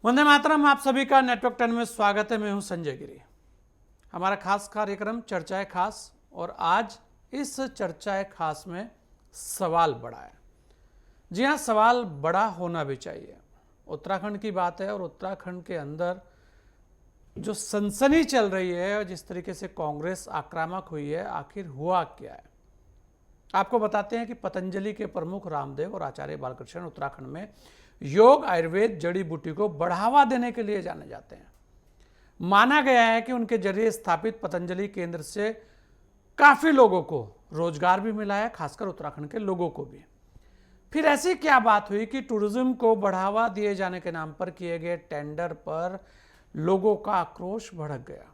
वंदे मातरम। आप सभी का नेटवर्क 10 में स्वागत है। मैं हूं संजय गिरी। हमारा खास कार्यक्रम चर्चाएं खास, और आज इस चर्चाएं खास में सवाल बड़ा है। जी हां, सवाल बड़ा होना भी चाहिए। उत्तराखंड की बात है और उत्तराखंड के अंदर जो सनसनी चल रही है और जिस तरीके से कांग्रेस आक्रामक हुई है, आखिर हुआ क्या है। आपको बताते हैं कि पतंजलि के प्रमुख रामदेव और आचार्य बालकृष्ण उत्तराखंड में योग, आयुर्वेद, जड़ी बूटी को बढ़ावा देने के लिए जाने जाते हैं। माना गया है कि उनके जरिए स्थापित पतंजलि केंद्र से काफी लोगों को रोजगार भी मिला है, खासकर उत्तराखंड के लोगों को भी। फिर ऐसी क्या बात हुई कि टूरिज्म को बढ़ावा दिए जाने के नाम पर किए गए टेंडर पर लोगों का आक्रोश भड़क गया।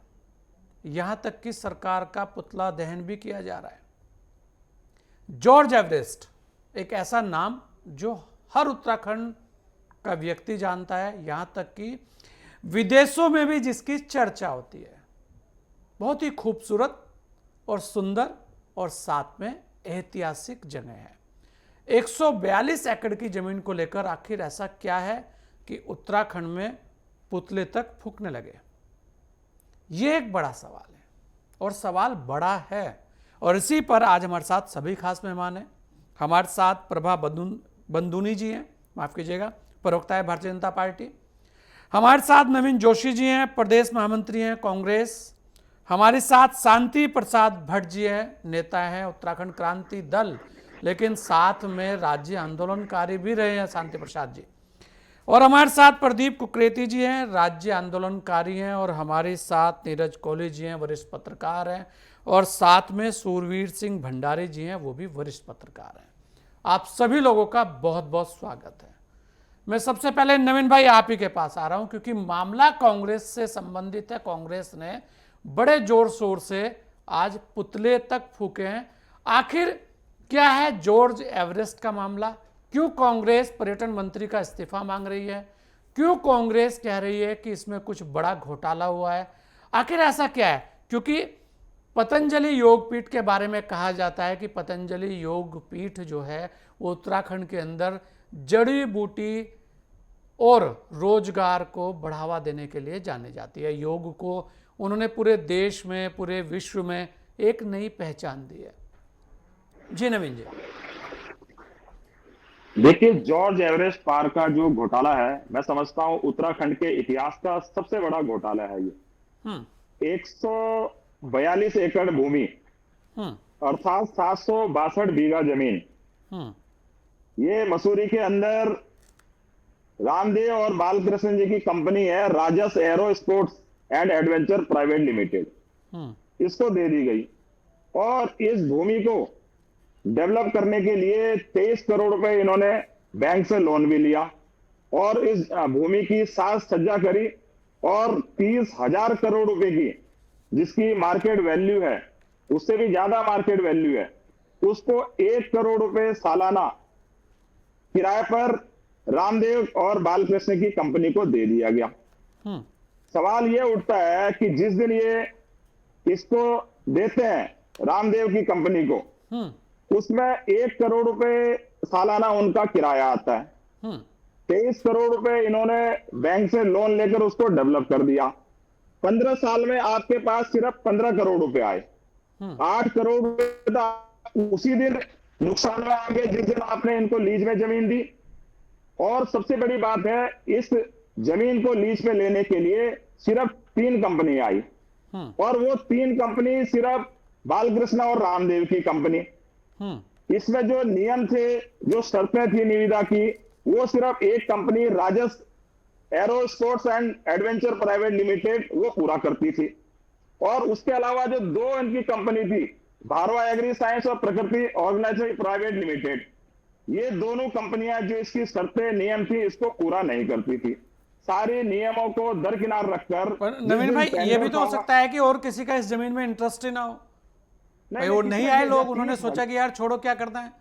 यहां तक कि सरकार का पुतला दहन भी किया जा रहा है। जॉर्ज एवरेस्ट एक ऐसा नाम जो हर उत्तराखंड का व्यक्ति जानता है, यहां तक कि विदेशों में भी जिसकी चर्चा होती है। बहुत ही खूबसूरत और सुंदर और साथ में ऐतिहासिक जगह है। 142 एकड़ की जमीन को लेकर आखिर ऐसा क्या है कि उत्तराखंड में पुतले तक फूकने लगे। यह एक बड़ा सवाल है और सवाल बड़ा है। और इसी पर आज हमारे साथ सभी खास मेहमान हैं। हमारे साथ प्रभा बंदूनी जी हैं, माफ कीजिएगा, प्रवक्ता है भारतीय जनता पार्टी। हमारे साथ नवीन जोशी जी हैं, प्रदेश महामंत्री हैं कांग्रेस। हमारे साथ शांति प्रसाद भट्ट जी हैं, नेता हैं उत्तराखंड क्रांति दल, लेकिन साथ में राज्य आंदोलनकारी भी रहे हैं शांति प्रसाद जी। और हमारे साथ प्रदीप कुकरेती जी हैं, राज्य आंदोलनकारी हैं। और हमारे साथ नीरज कोहली जी हैं, वरिष्ठ पत्रकार हैं। और साथ में सूरवीर सिंह भंडारी जी हैं, वो भी वरिष्ठ पत्रकार हैं। आप सभी लोगों का बहुत बहुत स्वागत है। मैं सबसे पहले नवीन भाई आप ही के पास आ रहा हूं, क्योंकि मामला कांग्रेस से संबंधित है। कांग्रेस ने बड़े जोर शोर से आज पुतले तक फूके हैं। आखिर क्या है जॉर्ज एवरेस्ट का मामला? क्यों कांग्रेस पर्यटन मंत्री का इस्तीफा मांग रही है? क्यों कांग्रेस कह रही है कि इसमें कुछ बड़ा घोटाला हुआ है? आखिर ऐसा क्या है? क्योंकि पतंजलि योग पीठ के बारे में कहा जाता है कि पतंजलि योग पीठ जो है वो उत्तराखंड के अंदर जड़ी बूटी और रोजगार को बढ़ावा देने के लिए जानी जाती है। योग को उन्होंने पूरे देश में, पूरे विश्व में एक नई पहचान दी है। जी नवीन जी। देखिए, जॉर्ज एवरेस्ट पार्क का जो घोटाला है, मैं समझता हूं उत्तराखंड के इतिहास का सबसे बड़ा घोटाला है ये। 142 एकड़ भूमि अर्थात 762 बीघा जमीन, ये मसूरी के अंदर रामदेव और बालकृष्ण जी की कंपनी है, राजस aero sports and adventure private limited, इसको दे दी गई। और इस भूमि को डेवलप करने के लिए 23 करोड़ रुपए इन्होंने बैंक से लोन भी लिया और इस भूमि की साज सज्जा करी। और 30,000 करोड़ रुपए की जिसकी मार्केट वैल्यू है, उससे भी ज्यादा मार्केट वैल्यू है, उसको 1 करोड़ रुपए सालाना किराए पर रामदेव और बालकृष्ण की कंपनी को दे दिया गया। सवाल यह उठता है कि जिस दिन ये इसको देते हैं रामदेव की कंपनी को, उसमें 1 करोड़ रुपए सालाना उनका किराया आता है। 23 करोड़ रुपए इन्होंने बैंक से लोन लेकर उसको डेवलप कर दिया। 15 साल में आपके पास सिर्फ 15 करोड़ रुपए आए। 8 करोड़ रुपए उसी दिन नुकसान में आ गए जिस दिन आपने इनको लीज में जमीन दी। और सबसे बड़ी बात है, इस जमीन को लीज पे लेने के लिए सिर्फ 3 कंपनी आई, और वो 3 कंपनी सिर्फ बालकृष्ण और रामदेव की कंपनी। इसमें जो नियम थे, जो शर्तें थी निविदा की, वो सिर्फ एक company Rajas aero sports and adventure private limited वो पूरा करती थी। और उसके अलावा जो 2 इनकी कंपनी थी, भारवा एग्री साइंस और प्रकृति ऑर्गेनाइजेशन प्राइवेट लिमिटेड, ये दोनों कंपनियां जो इसकी शर्तें नियम थी इसको पूरा नहीं करती थी। सारे नियमों को दरकिनार रखकर नवीन भाई, ये भी तो हो सकता है कि और किसी का इस जमीन में इंटरेस्ट ही ना हो। भाई वो नहीं आए लोग, उन्होंने सोचा कि यार छोड़ो, क्या करना है।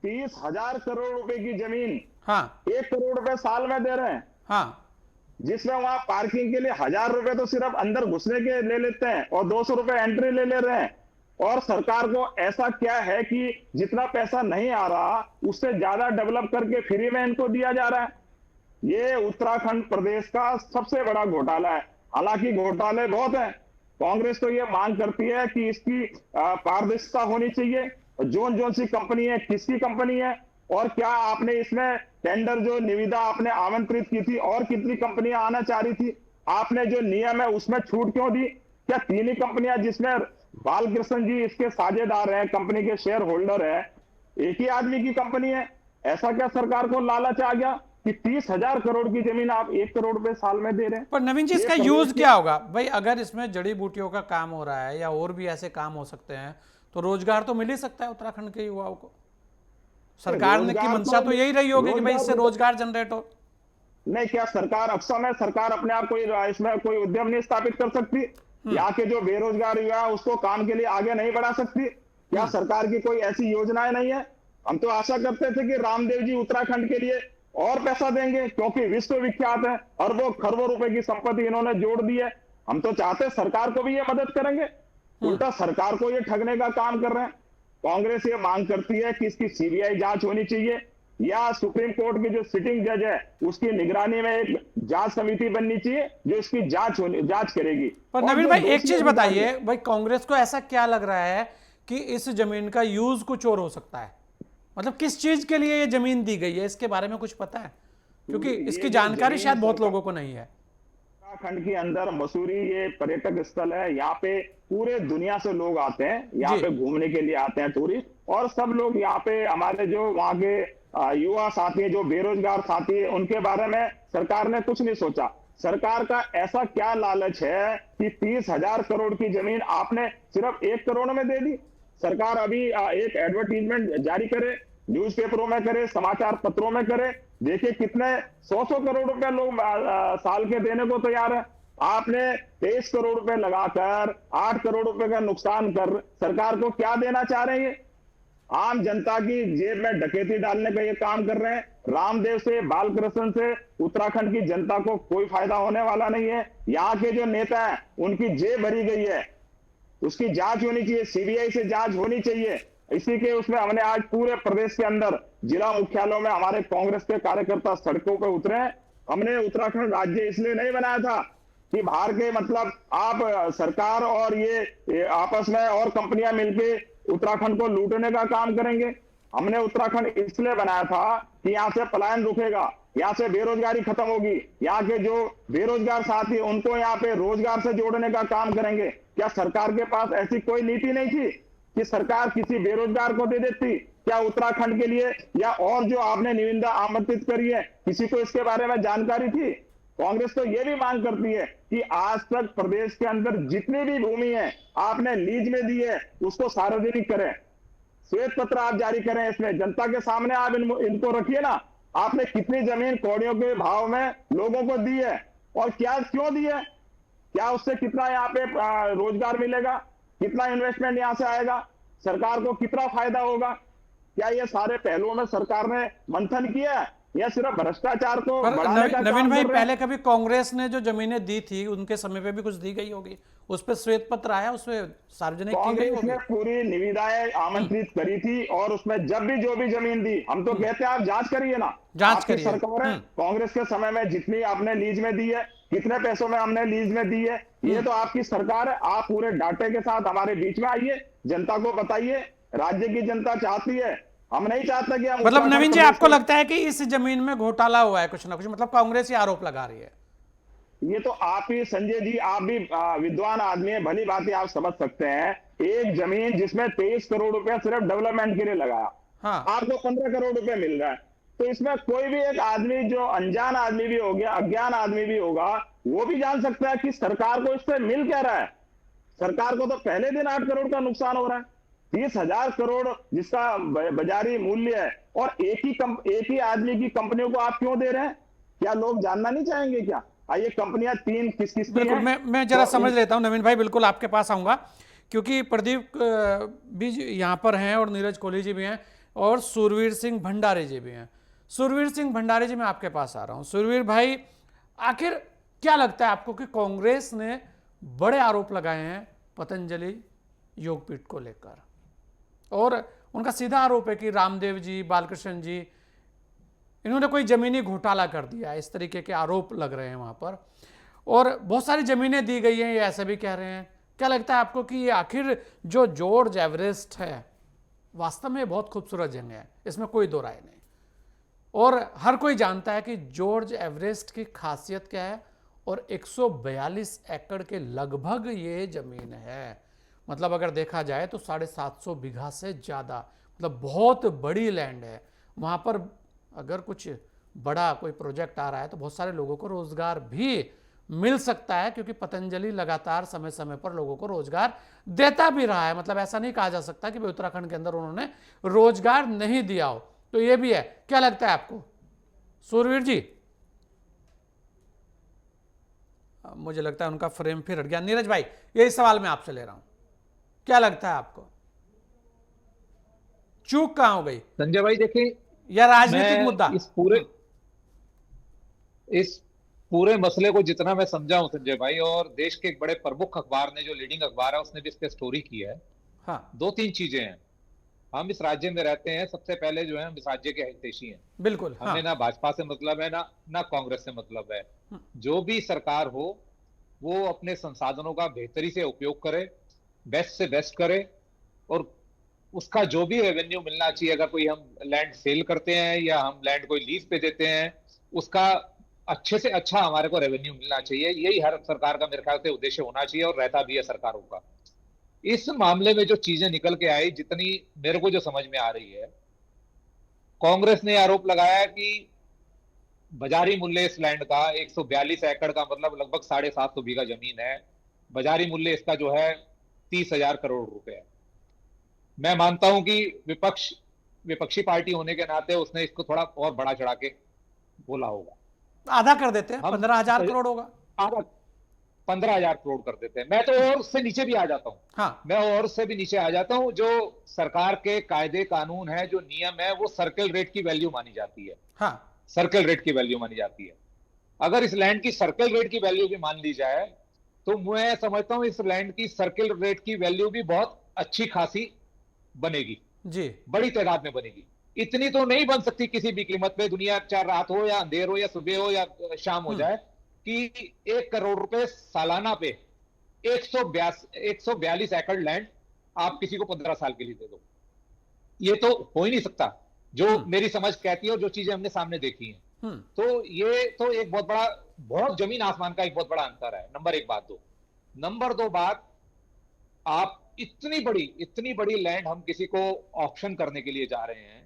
30,000 करोड़ रुपए की जमीन, हाँ, 1 करोड़ रुपए साल में दे रहे हैं। हाँ, जिसमें वहां पार्किंग के लिए 1,000 रुपए तो सिर्फ अंदर घुसने के ले लेते हैं और 200 रुपए एंट्री ले ले रहे हैं। और सरकार को ऐसा क्या है कि जितना पैसा नहीं आ रहा उससे ज्यादा डेवलप करके फ्री में इनको दिया जा रहा है। ये उत्तराखंड प्रदेश का सबसे बड़ा घोटाला है। हालांकि घोटाले बहुत हैं। कांग्रेस तो ये मांग करती है कि इसकी पारदर्शिता होनी चाहिए। जोन जोन सी कंपनी है, किसकी कंपनी है, और क्या आपने इसमें टेंडर जो निविदा आपने आमंत्रित की थी, और कितनी कंपनियां आना चाह रही थी, आपने जो नियम है उसमें छूट क्यों दी? क्या तीन ही कंपनियां जिसमें बालकृष्ण जी इसके साझेदार हैं, कंपनी के शेयर होल्डर है, एक ही आदमी की कंपनी है? ऐसा क्या सरकार को लालच आ गया कि 30,000 करोड़ की जमीन आप 1 करोड़ रुपए साल में दे रहे हैं? पर नवीन जी, ये इसका प्रदेश यूज के- क्या होगा भाई? अगर इसमें जड़ी बूटियों का काम हो रहा है या और भी ऐसे काम हो सकते हैं, तो रोजगार तो मिल ही सकता है उत्तराखंड के युवाओं को। सरकार ने की रोजगार मंशा तो यही रही होगी कि भाई इससे रोजगार रोजगार जनरेट हो। नहीं, क्या सरकार अक्सर है, सरकार अपने आप कोई इसमें कोई उद्यम नहीं स्थापित कर सकती? यहाँ के जो बेरोजगार युवा है उसको काम के लिए आगे नहीं बढ़ा सकती? क्या सरकार की कोई ऐसी योजनाएं नहीं है? हम तो आशा करते थे कि रामदेव जी उत्तराखंड के लिए और पैसा देंगे, क्योंकि विश्व विख्यात है, अरबों खरबों रुपए की संपत्ति इन्होंने जोड़ दी है। हम तो चाहते सरकार को भी ये मदद करेंगे, उल्टा सरकार को ये ठगने का काम कर रहे हैं। कांग्रेस ये मांग करती है कि इसकी सीबीआई जांच होनी चाहिए, या सुप्रीम कोर्ट की जो सिटिंग जज है उसकी निगरानी में एक जांच समिति बननी चाहिए जो इसकी जांच करेगी। पर और नवीन जो भाई, एक दोषी चीज अधिकारी बताइए भाई, कांग्रेस को ऐसा क्या लग रहा है कि इस जमीन का यूज कुछ और हो सकता है? मतलब किस चीज के लिए ये जमीन दी गई है, इसके बारे में कुछ पता है? क्योंकि ये इसकी जो जानकारी जमीन शायद बहुत सरकार- लोगों को नहीं है। उत्तराखंड के अंदर मसूरी ये पर्यटक स्थल है। यहाँ पे पूरे दुनिया से लोग आते हैं, यहाँ जी। पे घूमने के लिए आते हैं टूरिस्ट, और सब लोग यहाँ पे हमारे जो वहाँ के युवा साथी हैं, जो बेरोजगार साथी है, उनके बारे में सरकार ने कुछ नहीं सोचा। सरकार का ऐसा क्या लालच है कि 30,000 करोड़ की जमीन आपने सिर्फ 1 करोड़ में दे दी? सरकार अभी एक एडवर्टीजमेंट जारी करे, न्यूज़पेपरों में करे, समाचार पत्रों में करे, देखिए कितने 100 करोड़ रुपए लोग साल के देने को तैयार है। आपने 23 करोड़ रुपए लगाकर 8 करोड़ रुपए का नुकसान कर सरकार को क्या देना चाह रहे हैं? आम जनता की जेब में डकैती डालने का ये काम कर रहे हैं। रामदेव से, बालकृष्ण से उत्तराखंड की जनता को कोई फायदा होने वाला नहीं है। यहाँ के जो नेता हैं उनकी जेब भरी गई है, उसकी जांच होनी चाहिए, सीबीआई से जांच होनी चाहिए। इसी के उसमें हमने आज पूरे प्रदेश के अंदर जिला मुख्यालयों में हमारे कांग्रेस के कार्यकर्ता सड़कों पर उतरे हैं। हमने उत्तराखंड राज्य इसलिए नहीं बनाया था कि बाहर के मतलब आप सरकार और ये आपस में और कंपनियां मिलके उत्तराखंड को लूटने का काम करेंगे। हमने उत्तराखंड इसलिए बनाया था कि यहाँ से पलायन रुकेगा, यहाँ से बेरोजगारी खत्म होगी, यहाँ के जो बेरोजगार साथी उनको यहाँ पे रोजगार से जोड़ने का काम करेंगे। क्या सरकार के पास ऐसी कोई नीति नहीं थी कि सरकार किसी बेरोजगार को दे देती? क्या उत्तराखंड के लिए या और जो आपने निविदा आमंत्रित करी है, किसी को इसके बारे में जानकारी थी? कांग्रेस तो ये भी मांग करती है कि आज तक प्रदेश के अंदर जितनी भी भूमि है आपने लीज में दी है उसको सार्वजनिक करें, श्वेत पत्र आप जारी करें, इसमें जनता के सामने आप इनको रखिए ना। आपने कितनी जमीन कौड़ियों के भाव में लोगों को दी है और क्या क्यों दी है? क्या उससे कितना यहाँ पे रोजगार मिलेगा, कितना इन्वेस्टमेंट यहाँ से आएगा, सरकार को कितना फायदा होगा? क्या ये सारे पहलुओं में सरकार ने मंथन किया है या सिर्फ भ्रष्टाचार को पर बढ़ाने का नवीन काम भाई, कर रहे हैं? पहले कभी कांग्रेस ने जो जमीनें दी थी उनके समय पे भी कुछ दी गई होगी, उस पर श्वेत पत्र आया, उसमें सार्वजनिक की गई कांग्रेस ने होगी। पूरी निविदाएं आमंत्रित करी थी और उसमें जब भी जो भी जमीन दी, हम तो कहते हैं आप जांच करिए ना। जांच आपकी करिए। सरकार है, कांग्रेस के समय में जितनी आपने लीज में दी है, कितने पैसों में हमने लीज में दी है, ये तो आपकी सरकार है। आप पूरे डाटे के साथ हमारे बीच में आइए, जनता को बताइए। राज्य की जनता चाहती है, हम नहीं चाहते कि हम मतलब उत्तराखंड नवीन जी, प्रदेश आपको को- लगता है कि इस जमीन में घोटाला हुआ है कुछ ना कुछ? मतलब कांग्रेस ये आरोप लगा रही है। ये तो आप ही संजय जी, आप भी विद्वान आदमी है, भली बातें आप समझ सकते हैं। एक जमीन जिसमें 23 करोड़ रुपया सिर्फ डेवलपमेंट के लिए लगाया, हाँ। आपको 15 करोड़ रुपए मिल रहा है। तो इसमें कोई भी एक आदमी, जो अनजान आदमी भी हो गया, अज्ञान आदमी भी होगा, वो भी जान सकता है कि सरकार को इससे मिल क्या रहा है। सरकार को तो पहले दिन 8 करोड़ का नुकसान हो रहा है। 30,000 करोड़ जिसका बाजारी मूल्य है, और एक ही आदमी की कंपनियों को आप क्यों दे रहे हैं? क्या लोग जानना नहीं चाहेंगे क्या? ये कंपनियां तीन किस किस की बिल्कुल, हैं? मैं जरा तो समझ लेता हूं नवीन भाई, बिल्कुल आपके पास आऊंगा, क्योंकि प्रदीप भी यहाँ पर हैं और नीरज कोहली जी भी हैं और सुरवीर सिंह भंडारी जी भी हैं। सुरवीर सिंह भंडारी जी, मैं आपके पास आ रहा हूँ। सुरवीर भाई, आखिर क्या लगता है आपको कि कांग्रेस ने बड़े आरोप लगाए हैं पतंजलि योगपीठ को लेकर, और उनका सीधा आरोप है कि रामदेव जी, बालकृष्ण जी इन्होंने कोई ज़मीनी घोटाला कर दिया है, इस तरीके के आरोप लग रहे हैं वहाँ पर। और बहुत सारी ज़मीनें दी गई हैं, ये ऐसा भी कह रहे हैं। क्या लगता है आपको कि ये आखिर जो जॉर्ज एवरेस्ट है, वास्तव में बहुत खूबसूरत जगह है, इसमें कोई दो राय नहीं। और हर कोई जानता है कि जॉर्ज एवरेस्ट की खासियत क्या है, और 142 एकड़ के लगभग ये ज़मीन है। मतलब अगर देखा जाए तो 750 बीघा से ज़्यादा, मतलब बहुत बड़ी लैंड है। वहाँ पर अगर कुछ बड़ा कोई प्रोजेक्ट आ रहा है तो बहुत सारे लोगों को रोजगार भी मिल सकता है, क्योंकि पतंजलि लगातार समय समय पर लोगों को रोजगार देता भी रहा है। मतलब ऐसा नहीं कहा जा सकता कि भाई उत्तराखंड के अंदर उन्होंने रोजगार नहीं दिया हो, तो ये भी है। क्या लगता है आपको सूरवीर जी? मुझे लगता है उनका फ्रेम फिर हट गया। नीरज भाई, यही सवाल मैं आपसे ले रहा हूं, क्या लगता है आपको, चूक कहां हो गई? संजय भाई देखिए, या राजनीतिक मैं मुद्दा? इस पूरे मसले को जितना मैं समझा हूं संजय भाई, और देश के एक बड़े प्रमुख अखबार ने, जो लीडिंग अखबार है, उसने भी इस पे स्टोरी की है। हाँ, दो तीन चीजें हैं। हम इस राज्य में रहते हैं, सबसे पहले जो है हम इस राज्य के हितैषी हैं। बिल्कुल। हाँ, हमें ना भाजपा से मतलब है, ना कांग्रेस से मतलब है। जो भी सरकार हो वो अपने संसाधनों का बेहतरी से उपयोग करे, बेस्ट से बेस्ट करे, और उसका जो भी रेवेन्यू मिलना चाहिए, अगर कोई हम लैंड सेल करते हैं या हम लैंड कोई लीज पे देते हैं, उसका अच्छे से अच्छा हमारे को रेवेन्यू मिलना चाहिए। यही हर सरकार का मेरे ख्याल से उद्देश्य होना चाहिए, और रहता भी है सरकारों का। इस मामले में जो चीजें निकल के आई, जितनी मेरे को जो समझ में आ रही है, कांग्रेस ने आरोप लगाया कि बाजारी मूल्य इस लैंड का 142 एकड़ का, मतलब लगभग 750 बीघा जमीन है, बाजारी मूल्य इसका जो है 30,000 करोड़ रुपए है। मैं मानता हूं कि विपक्षी पार्टी होने के नाते उसने इसको थोड़ा और बढ़ा चढ़ा के बोला होगा। आधा कर देते हैं, हम 15,000 करोड़ होगा। आधा 15,000 करोड़ कर देते हैं। मैं तो और उससे नीचे भी आ जाता हूं। हाँ, मैं और उससे भी नीचे आ जाता हूं। जो सरकार के कायदे कानून है, जो नियम है, वो सर्कल रेट की वैल्यू मानी जाती है। हाँ, सर्कल रेट की वैल्यू मानी जाती है। अगर इस लैंड की सर्कल रेट की वैल्यू भी मान ली जाए, तो मैं समझता हूं इस लैंड की सर्कल रेट की वैल्यू भी बहुत अच्छी खासी बनेगी, जी, बड़ी तादाद में बनेगी। इतनी तो नहीं बन सकती किसी भी कीमत पे, दुनिया चाहे रात हो या अंधेर हो या सुबह हो या शाम हो जाए, कि 1 करोड़ रुपए सालाना पे 142 एकड़ लैंड आप किसी को 15 साल के लिए दे दो। ये तो हो ही नहीं सकता, जो मेरी समझ कहती है और जो चीजें हमने सामने देखी हैं। तो ये तो एक बहुत जमीन आसमान का एक बहुत बड़ा अंतर है। नंबर एक बात। नंबर दो बात, आप इतनी बड़ी लैंड हम किसी को ऑक्शन करने के लिए जा रहे हैं।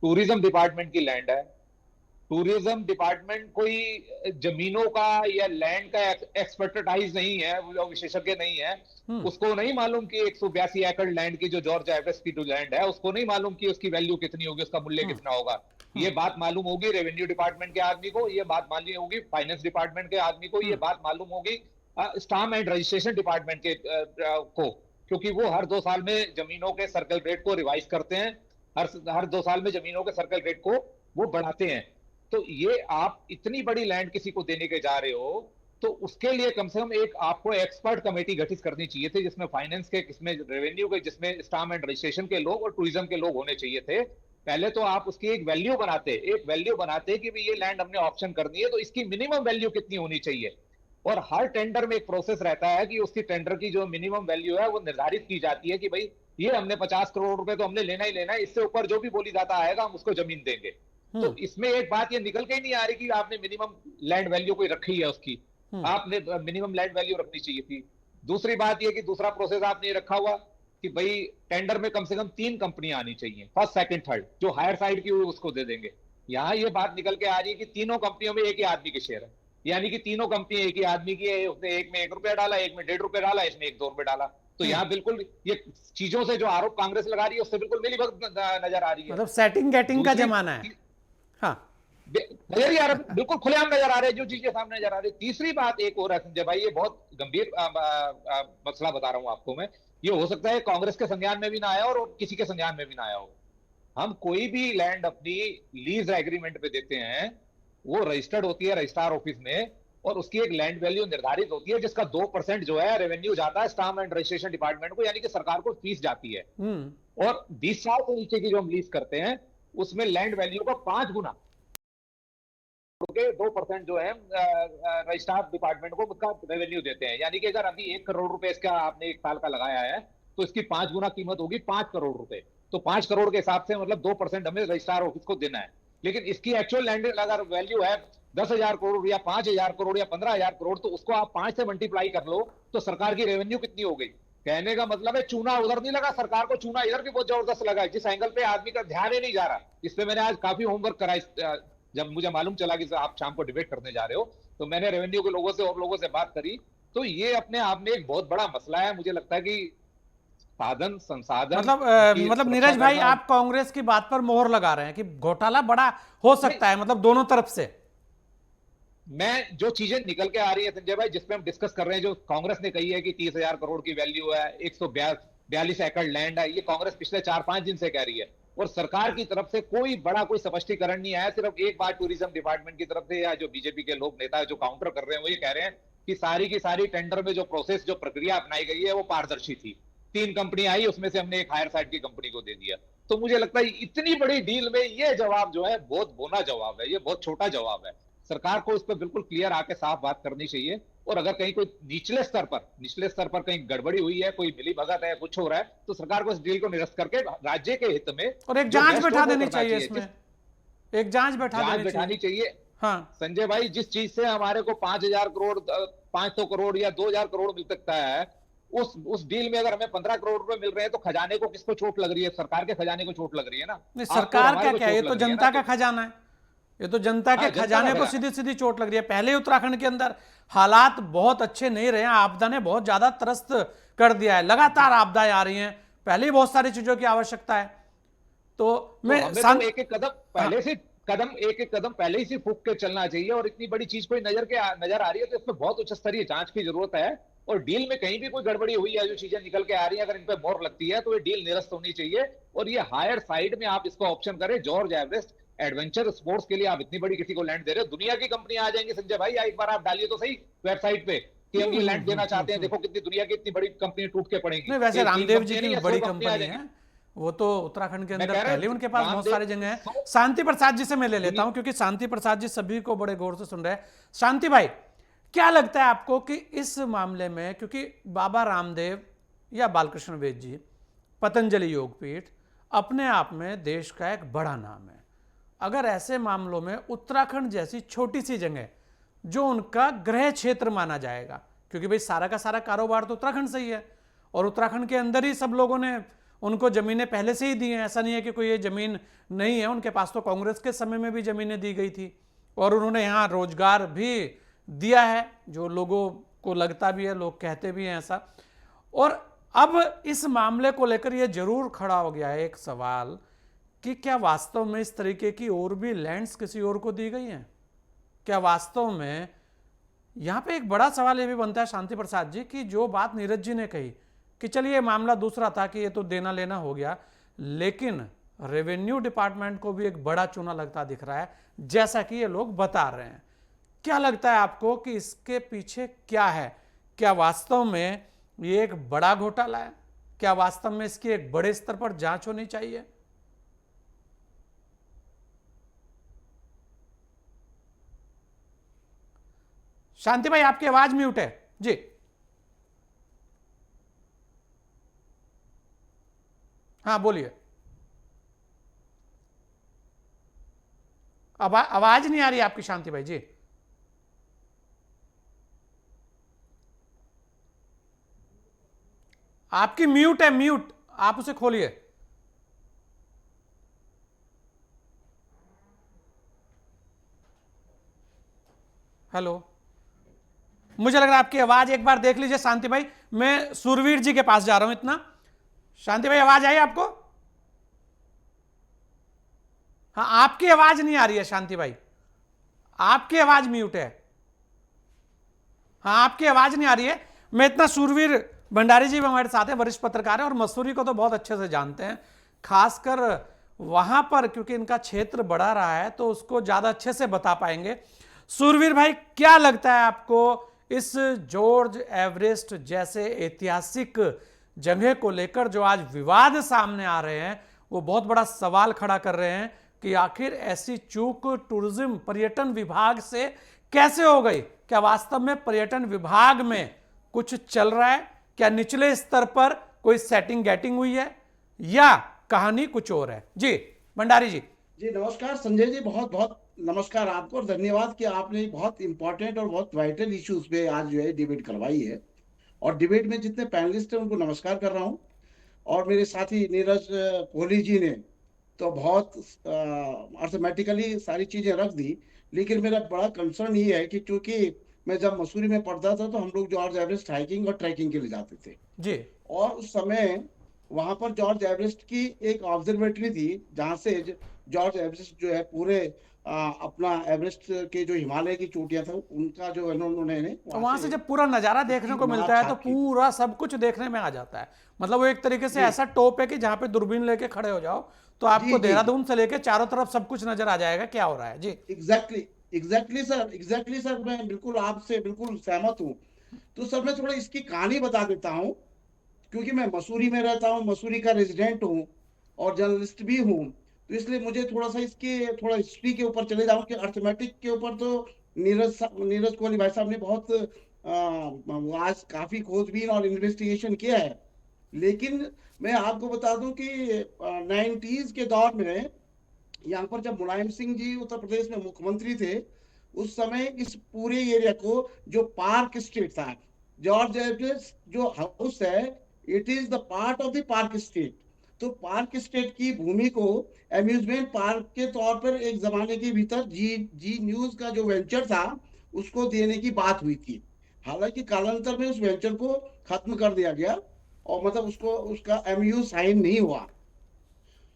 टूरिज्म डिपार्टमेंट की लैंड है। टूरिज्म डिपार्टमेंट कोई जमीनों का या लैंड का एक्सपर्टाइज नहीं है, वो विशेषज्ञ नहीं है। उसको नहीं मालूम कि 182 एकड़ लैंड की, जो जॉर्ज एवरेस्ट की जो लैंड है, उसको नहीं मालूम कि उसकी वैल्यू कितनी होगी, उसका मूल्य कितना होगा। ये बात मालूम होगी रेवेन्यू डिपार्टमेंट के आदमी को, ये बात मालूम होगी फाइनेंस डिपार्टमेंट के आदमी को, ये बात मालूम होगी स्टाम्प एंड रजिस्ट्रेशन डिपार्टमेंट के को, क्योंकि वो हर 2 साल में जमीनों के सर्कल रेट को रिवाइज करते हैं। हर 2 साल में जमीनों के सर्कल रेट को वो बढ़ाते हैं। तो ये आप इतनी बड़ी लैंड किसी को देने के जा रहे हो, तो उसके लिए कम से कम एक आपको एक्सपर्ट कमेटी गठित करनी चाहिए थी, जिसमें फाइनेंस के, जिसमें रेवेन्यू के, जिसमें स्टाम्प एंड रजिस्ट्रेशन के लोग और टूरिज्म के लोग होने चाहिए थे। पहले तो आप उसकी एक वैल्यू बनाते कि भाई ये लैंड हमने ऑप्शन करनी है, तो इसकी मिनिमम वैल्यू कितनी होनी चाहिए। और हर टेंडर में एक प्रोसेस रहता है कि उसकी टेंडर की जो मिनिमम वैल्यू है वो निर्धारित की जाती है कि भाई ये हमने 50 करोड़ रुपए तो हमने लेना ही लेना है, इससे ऊपर जो भी बोली जाता आएगा हम उसको जमीन देंगे। तो इसमें एक बात ये निकल के ही नहीं आ रही कि आपने मिनिमम लैंड वैल्यू कोई रखी है उसकी, आपने मिनिमम लैंड वैल्यू रखनी चाहिए थी। दूसरी बात ये कि दूसरा प्रोसेस आपने रखा हुआ कि भाई टेंडर में कम से कम 3 कंपनियां आनी चाहिए, फर्स्ट सेकंड थर्ड, जो हायर साइड की हुई उसको दे देंगे। यहां ये बात निकल के आ रही है कि तीनों कंपनियों में एक ही आदमी के शेयर है, यानी कि तीनों कंपनी एक ही आदमी की है। उसने एक में 1 रुपया डाला, एक में 1.5 रुपया डाला, इसमें 1-2 रुपये डाला। तो यहाँ बिल्कुल ये चीजों से जो आरोप कांग्रेस लगा रही है उससे बिल्कुल मिलीभगत नजर आ रही है। मतलब सेटिंग गेटिंग का जमाना है। हाँ, नजर ही आ रहा, बिल्कुल खुलेआम नजर आ रहे हैं जो चीजें सामने नजर आ रही है। तीसरी बात एक और है संजय भाई, ये बहुत गंभीर मसला बता रहा हूं आपको मैं। ये हो सकता है कांग्रेस के संज्ञान में भी ना आया और किसी के संज्ञान में भी ना आया हो। हम कोई भी लैंड अपनी लीज एग्रीमेंट पे देते हैं, वो रजिस्टर्ड होती है रजिस्ट्रार ऑफिस में, और उसकी एक लैंड वैल्यू निर्धारित होती है, जिसका 2% जो है रेवेन्यू जाता है स्टाम्प एंड रजिस्ट्रेशन डिपार्टमेंट को, यानी कि सरकार को फीस जाती है। और 20 साल से नीचे की जो हम लीज करते हैं, उसमें लैंड वैल्यू का 5 गुना के 2% जो है रजिस्ट्रार डिपार्टमेंट को उसका रेवेन्यू देते हैं। यानी कि अगर अभी 1 करोड़ रुपए इसका आपने 1 साल का लगाया है तो इसकी 5 गुना कीमत होगी 5 करोड़ रुपए। तो 5 करोड़ के हिसाब से मतलब 2% हमें रजिस्ट्रार ऑफिस को देना है। लेकिन इसकी एक्चुअल लैंड अगर वैल्यू है 10,000 करोड़ या 5,000 करोड़ या 15,000 करोड़, तो उसको आप 5 से मल्टीप्लाई कर लो तो सरकार की रेवेन्यू कितनी हो गई। कहने का मतलब है चूना उधर नहीं लगा, सरकार को चूना इधर भी बहुत जबरदस्त लगा है, जिस एंगल पे आदमी का ध्यान ही नहीं जा रहा। इस पे मैंने आज काफी होमवर्क करा। जब मुझे मालूम चला कि आप शाम को डिबेट करने जा रहे हो, तो मैंने रेवेन्यू के लोगों से और लोगों से बात करी। तो ये अपने आप में एक बहुत बड़ा मसला है। मुझे लगता है कि साधन संसाधन मतलब नीरज भाई, आप कांग्रेस की बात पर मोहर लगा रहे हैं कि घोटाला बड़ा हो सकता है, मतलब दोनों तरफ से। मैं जो चीजें निकल के आ रही है संजय भाई, जिसपे हम डिस्कस कर रहे हैं, जो कांग्रेस ने कही है कि 30,000 करोड़ की वैल्यू है, 142 एकड़ लैंड है, ये कांग्रेस पिछले 4-5 दिन से कह रही है। और सरकार की तरफ से कोई स्पष्टीकरण नहीं आया। सिर्फ एक बार टूरिज्म डिपार्टमेंट की तरफ से या जो बीजेपी के लोग नेता जो काउंटर कर रहे हैं वो ये कह रहे हैं कि सारी की सारी टेंडर में जो प्रोसेस जो प्रक्रिया अपनाई गई है वो पारदर्शी थी। 3 कंपनी आई, उसमें से हमने एक हायर साइड की कंपनी को दे दिया। तो मुझे लगता है इतनी बड़ी डील में ये जवाब जो है बहुत बोना जवाब है, ये बहुत छोटा जवाब है। सरकार को इस पर बिल्कुल क्लियर आके साफ बात करनी चाहिए। और अगर कहीं कोई निचले स्तर पर कहीं गड़बड़ी हुई है, कोई मिली भगत है, कुछ हो रहा है, तो सरकार को इस डील को निरस्त करके राज्य के हित में और एक जांच बैठा देनी चाहिए, इसमें एक जांच बैठानी चाहिए। हाँ संजय भाई, जिस चीज से हमारे को 5,000 करोड़ 500 करोड़ या 2,000 करोड़ मिल सकता है, उस डील में अगर हमें 15 करोड़ रुपए मिल रहे हैं, तो खजाने को किसको चोट लग रही है? सरकार के खजाने को चोट लग रही है ना। सरकार का क्या, ये तो जनता का खजाना है, ये तो जनता के खजाने को सीधी सीधी चोट लग रही है। पहले उत्तराखंड के अंदर हालात बहुत अच्छे नहीं रहे हैं, आपदा ने बहुत ज्यादा त्रस्त कर दिया है, लगातार आपदाएं आ रही हैं, पहले ही बहुत सारी चीजों की आवश्यकता है। तो मैं एक एक कदम पहले से पहले ही से फूक के चलना चाहिए। और इतनी बड़ी चीज कोई नजर आ रही है तो इसमें बहुत उच्च स्तरीय जांच की जरूरत है। और डील में कहीं भी कोई गड़बड़ी हुई है, जो चीजें निकल के आ रही है, अगर इन पे मोहर लगती है तो ये डील निरस्त होनी चाहिए। और ये हायर साइड में आप इसको ऑप्शन करें, जॉर्ज एवरेस्ट एडवेंचर स्पोर्ट्स के लिए आप इतनी बड़ी किसी को लैंड दे रहे हो, दुनिया की कंपनी आ जाएंगी संजय भाई। एक बार आप डालिए तो सही वेबसाइट पे कि हम ये लैंड देना चाहते हैं, देखो कितनी दुनिया की इतनी बड़ी कंपनी टूट के पड़ेगी। नहीं, वैसे रामदेव जी की बड़ी कंपनी है वो, तो उत्तराखंड के अंदर पहले उनके पास बहुत सारी जगह है। शांति प्रसाद जी से मैं ले लेता हूं, क्योंकि शांति प्रसाद जी सभी को बड़े गौर से सुन रहे हैं। शांति भाई, क्या लगता है आपको कि इस मामले में, क्योंकि बाबा रामदेव या बालकृष्ण वेद जी, पतंजलि योगपीठ अपने आप में देश का एक बड़ा नाम है, अगर ऐसे मामलों में उत्तराखंड जैसी छोटी सी जगह जो उनका गृह क्षेत्र माना जाएगा, क्योंकि भाई सारा का सारा कारोबार तो उत्तराखंड से ही है और उत्तराखंड के अंदर ही सब लोगों ने उनको जमीनें पहले से ही दी हैं, ऐसा नहीं है कि कोई ये जमीन नहीं है, उनके पास तो कांग्रेस के समय में भी जमीनें दी गई थी और उन्होंने यहाँ रोजगार भी दिया है, जो लोगों को लगता भी है, लोग कहते भी हैं ऐसा। और अब इस मामले को लेकर यह जरूर खड़ा हो गया है एक सवाल कि क्या वास्तव में इस तरीके की और भी लैंड्स किसी और को दी गई हैं? क्या वास्तव में, यहां पे एक बड़ा सवाल यह भी बनता है शांति प्रसाद जी, कि जो बात नीरज जी ने कही कि चलिए मामला दूसरा था कि ये तो देना लेना हो गया, लेकिन रेवेन्यू डिपार्टमेंट को भी एक बड़ा चूना लगता दिख रहा है, जैसा कि ये लोग बता रहे हैं। क्या लगता है आपको कि इसके पीछे क्या है? क्या वास्तव में ये एक बड़ा घोटाला है? क्या वास्तव में इसकी एक बड़े स्तर पर जांच होनी चाहिए? शांति भाई, आपकी आवाज म्यूट है जी। हाँ बोलिए, आवाज नहीं आ रही आपकी शांति भाई जी। आपकी म्यूट है, म्यूट, आप उसे खोलिए। हेलो, मुझे लग रहा है आपकी आवाज एक बार देख लीजिए शांति भाई। मैं सुरवीर जी के पास जा रहा हूं इतना। शांति भाई, आवाज आई आपको? हाँ, आपकी आवाज नहीं आ रही है शांति भाई, आपकी आवाज म्यूट है। हाँ, आपकी आवाज नहीं आ रही है। मैं इतना, सुरवीर भंडारी जी भी हमारे साथ हैं, वरिष्ठ पत्रकार हैं और मसूरी को तो बहुत अच्छे से जानते हैं, खासकर वहां पर, क्योंकि इनका क्षेत्र बढ़ा रहा है तो उसको ज्यादा अच्छे से बता पाएंगे। सुरवीर भाई, क्या लगता है आपको इस जॉर्ज एवरेस्ट जैसे ऐतिहासिक जगह को लेकर जो आज विवाद सामने आ रहे हैं, वो बहुत बड़ा सवाल खड़ा कर रहे हैं कि आखिर ऐसी चूक टूरिज्म पर्यटन विभाग से कैसे हो गई। क्या वास्तव में पर्यटन विभाग में कुछ चल रहा है, क्या निचले स्तर पर कोई सेटिंग गेटिंग हुई है, या कहानी कुछ और है। जी भंडारी जी। जी नमस्कार संजय जी, बहुत बहुत नमस्कार आपको और धन्यवाद कि आपने बहुत इंपॉर्टेंट और बहुत वाइटल इश्यूज पे आज जो है डिबेट करवाई है। और डिबेट में जितने पैनलिस्ट हैं उनको नमस्कार कर रहा हूँ। और मेरे साथी नीरज कोहली जी ने तो बहुत अर्थमेटिकली सारी चीजें रख दी, लेकिन मेरा बड़ा कंसर्न ये है कि चूंकि मैं जब मसूरी में पढ़ता था तो हम लोग जॉर्ज एवरेस्ट हाइकिंग और ट्रैकिंग के लिए जाते थे जी। और उस समय वहां पर जॉर्ज एवरेस्ट की एक ऑब्जर्वेटरी थी जहां से जॉर्ज एवरेस्ट जो है पूरे अपना एवरेस्ट के जो हिमालय की चोटियां था उनका जो उन्होंने तो वहां से जब पूरा नजारा देखने को मिलता है तो पूरा सब कुछ देखने में आ जाता है। मतलब वो एक तरीके से ऐसा टॉप है कि जहां पे दूरबीन लेके खड़े हो जाओ तो आपको देहरादून से लेके चारों तरफ सब कुछ नजर आ जाएगा क्या हो रहा है। जी एग्जैक्टली सर, मैं बिल्कुल आपसे बिल्कुल सहमत हूँ। तो सर मैं थोड़ा इसकी कहानी बता देता हूँ, क्योंकि मैं मसूरी में रहता हूँ, मसूरी का रेजिडेंट हूँ और जर्नलिस्ट भी हूँ, तो इसलिए मुझे थोड़ा सा इसके थोड़ा हिस्ट्री के ऊपर चले जाऊं कि अर्थमेटिक के ऊपर तो नीरज कोहली भाई साहब ने बहुत आज काफी खोजबीन और इन्वेस्टिगेशन किया है। लेकिन मैं आपको बता दूं कि 90s के दौर में यहाँ पर जब मुलायम सिंह जी उत्तर प्रदेश में मुख्यमंत्री थे उस समय इस पूरे एरिया को जो पार्क स्ट्रीट था, जॉर्ज एवरेस्ट जो हाउस है it is the part of the park street. तो पार्क स्ट्रीट की भूमि को अम्यूजमेंट पार्क के तौर पर एक जमाने के भीतर जी न्यूज का जो वेंचर था उसको देने की बात हुई थी। हालांकि कालांतर में उस वेंचर को खत्म कर दिया गया और मतलब उसका एमयू साइन नहीं हुआ।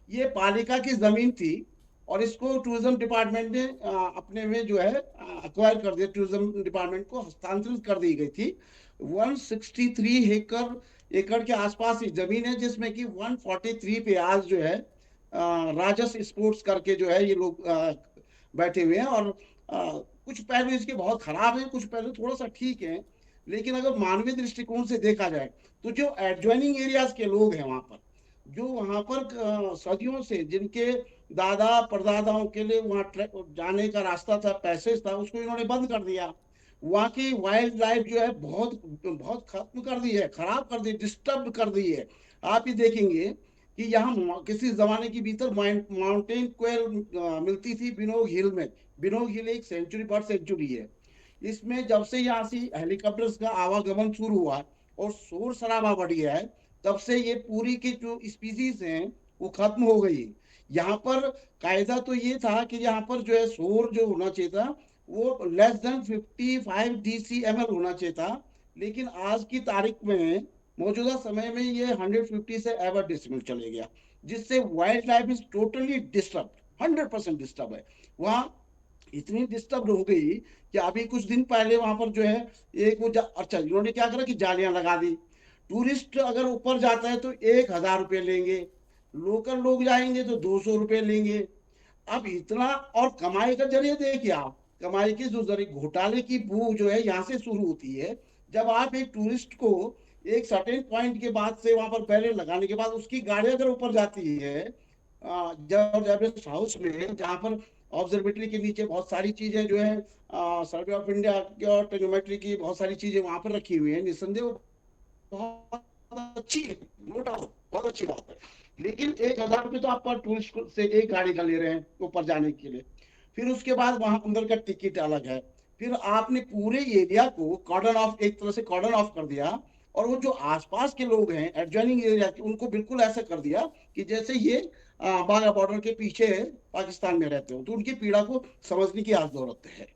ये पालिका की जमीन थी और इसको टूरिज्म डिपार्टमेंट ने अपने में जो है अक्वायर कर दिया, टूरिज्म डिपार्टमेंट को हस्तांतरित कर दी गई थी। 163 एकड़ के आसपास ही जमीन है, जिसमें कि 143 पे आज जो है राजस स्पोर्ट्स करके जो है ये लोग बैठे हुए हैं। और कुछ पहलू इसके बहुत खराब हैं, कुछ पहलू थोड़ा सा ठीक है। लेकिन अगर मानवीय दृष्टिकोण से देखा जाए तो जो एडजॉइनिंग एरियाज के लोग हैं वहां पर, जो वहां पर सदियों से जिनके दादा परदादाओं के लिए वहां जाने का रास्ता था, पैसेज था, उसको इन्होंने बंद कर दिया। वहाँ की वाइल्ड लाइफ जो है बहुत बहुत खत्म कर दी है, खराब कर दी, डिस्टर्ब कर दी है। आप ही देखेंगे कि यहाँ किसी जमाने के भीतर माउंटेन क्वेल मिलती थी बिनोग हिल में। बिनोग हिल एक सेंचुरी बर्ड सेंचुरी है। इसमें जब से यहाँ से हेलीकॉप्टर्स का आवागमन शुरू हुआ और शोर शराबा बढ़ गया है, तब से ये पूरी की जो स्पीसीज हैं वो खत्म हो गई। यहाँ पर कायदा तो ये था कि यहाँ पर जो है शोर जो होना चाहिए था वो लेस देन 55 DCML होना चाहिए था, लेकिन आज की तारीख में मौजूदा समय में ये 150 से एवर डेसिमल चले गया, जिससे wild life is totally disturb, 100% disturb है। वहाँ इतनी डिस्टर्ब हो गई कि अभी कुछ दिन पहले वहां पर जो है एक वो अच्छा इन्होंने क्या करा कि जालियां लगा दी। टूरिस्ट अगर ऊपर जाता है तो 1,000 रुपये लेंगे, लोकल लोग जाएंगे तो 200 रुपये लेंगे। अब इतना, और कमाई का जरिए देखिए आप, कमाई की जो जरिए घोटाले की बू जो है यहाँ से शुरू होती है। जब आप एक टूरिस्ट को एक सर्टेन पॉइंट के बाद से वहां पर बैरियर लगाने के बाद उसकी गाड़ी अगर ऊपर जाती है जॉर्ज एवरेस्ट हाउस में, जहां पर ऑब्जर्वेटरी के नीचे बहुत सारी चीजें जो है सर्वे ऑफ इंडिया की और टेक्नोमेट्री की बहुत सारी चीजें वहां पर रखी हुई है, निस्संदेह बहुत अच्छी है, नो डाउट बहुत अच्छी बात है। लेकिन 1,000 रुपये तो आप पर टूरिस्ट से एक गाड़ी का ले रहे हैं ऊपर जाने के लिए। फिर उसके बाद वहां अंदर का टिकट अलग है। फिर आपने पूरे एरिया को कॉर्डन ऑफ, एक तरह से कॉर्डन ऑफ कर दिया, और वो जो आसपास के लोग हैं एडजॉइनिंग एरिया के, उनको बिल्कुल ऐसा कर दिया कि जैसे ये बाघा बॉर्डर के पीछे पाकिस्तान में रहते हो। तो उनकी पीड़ा को समझने की आज जरूरत है।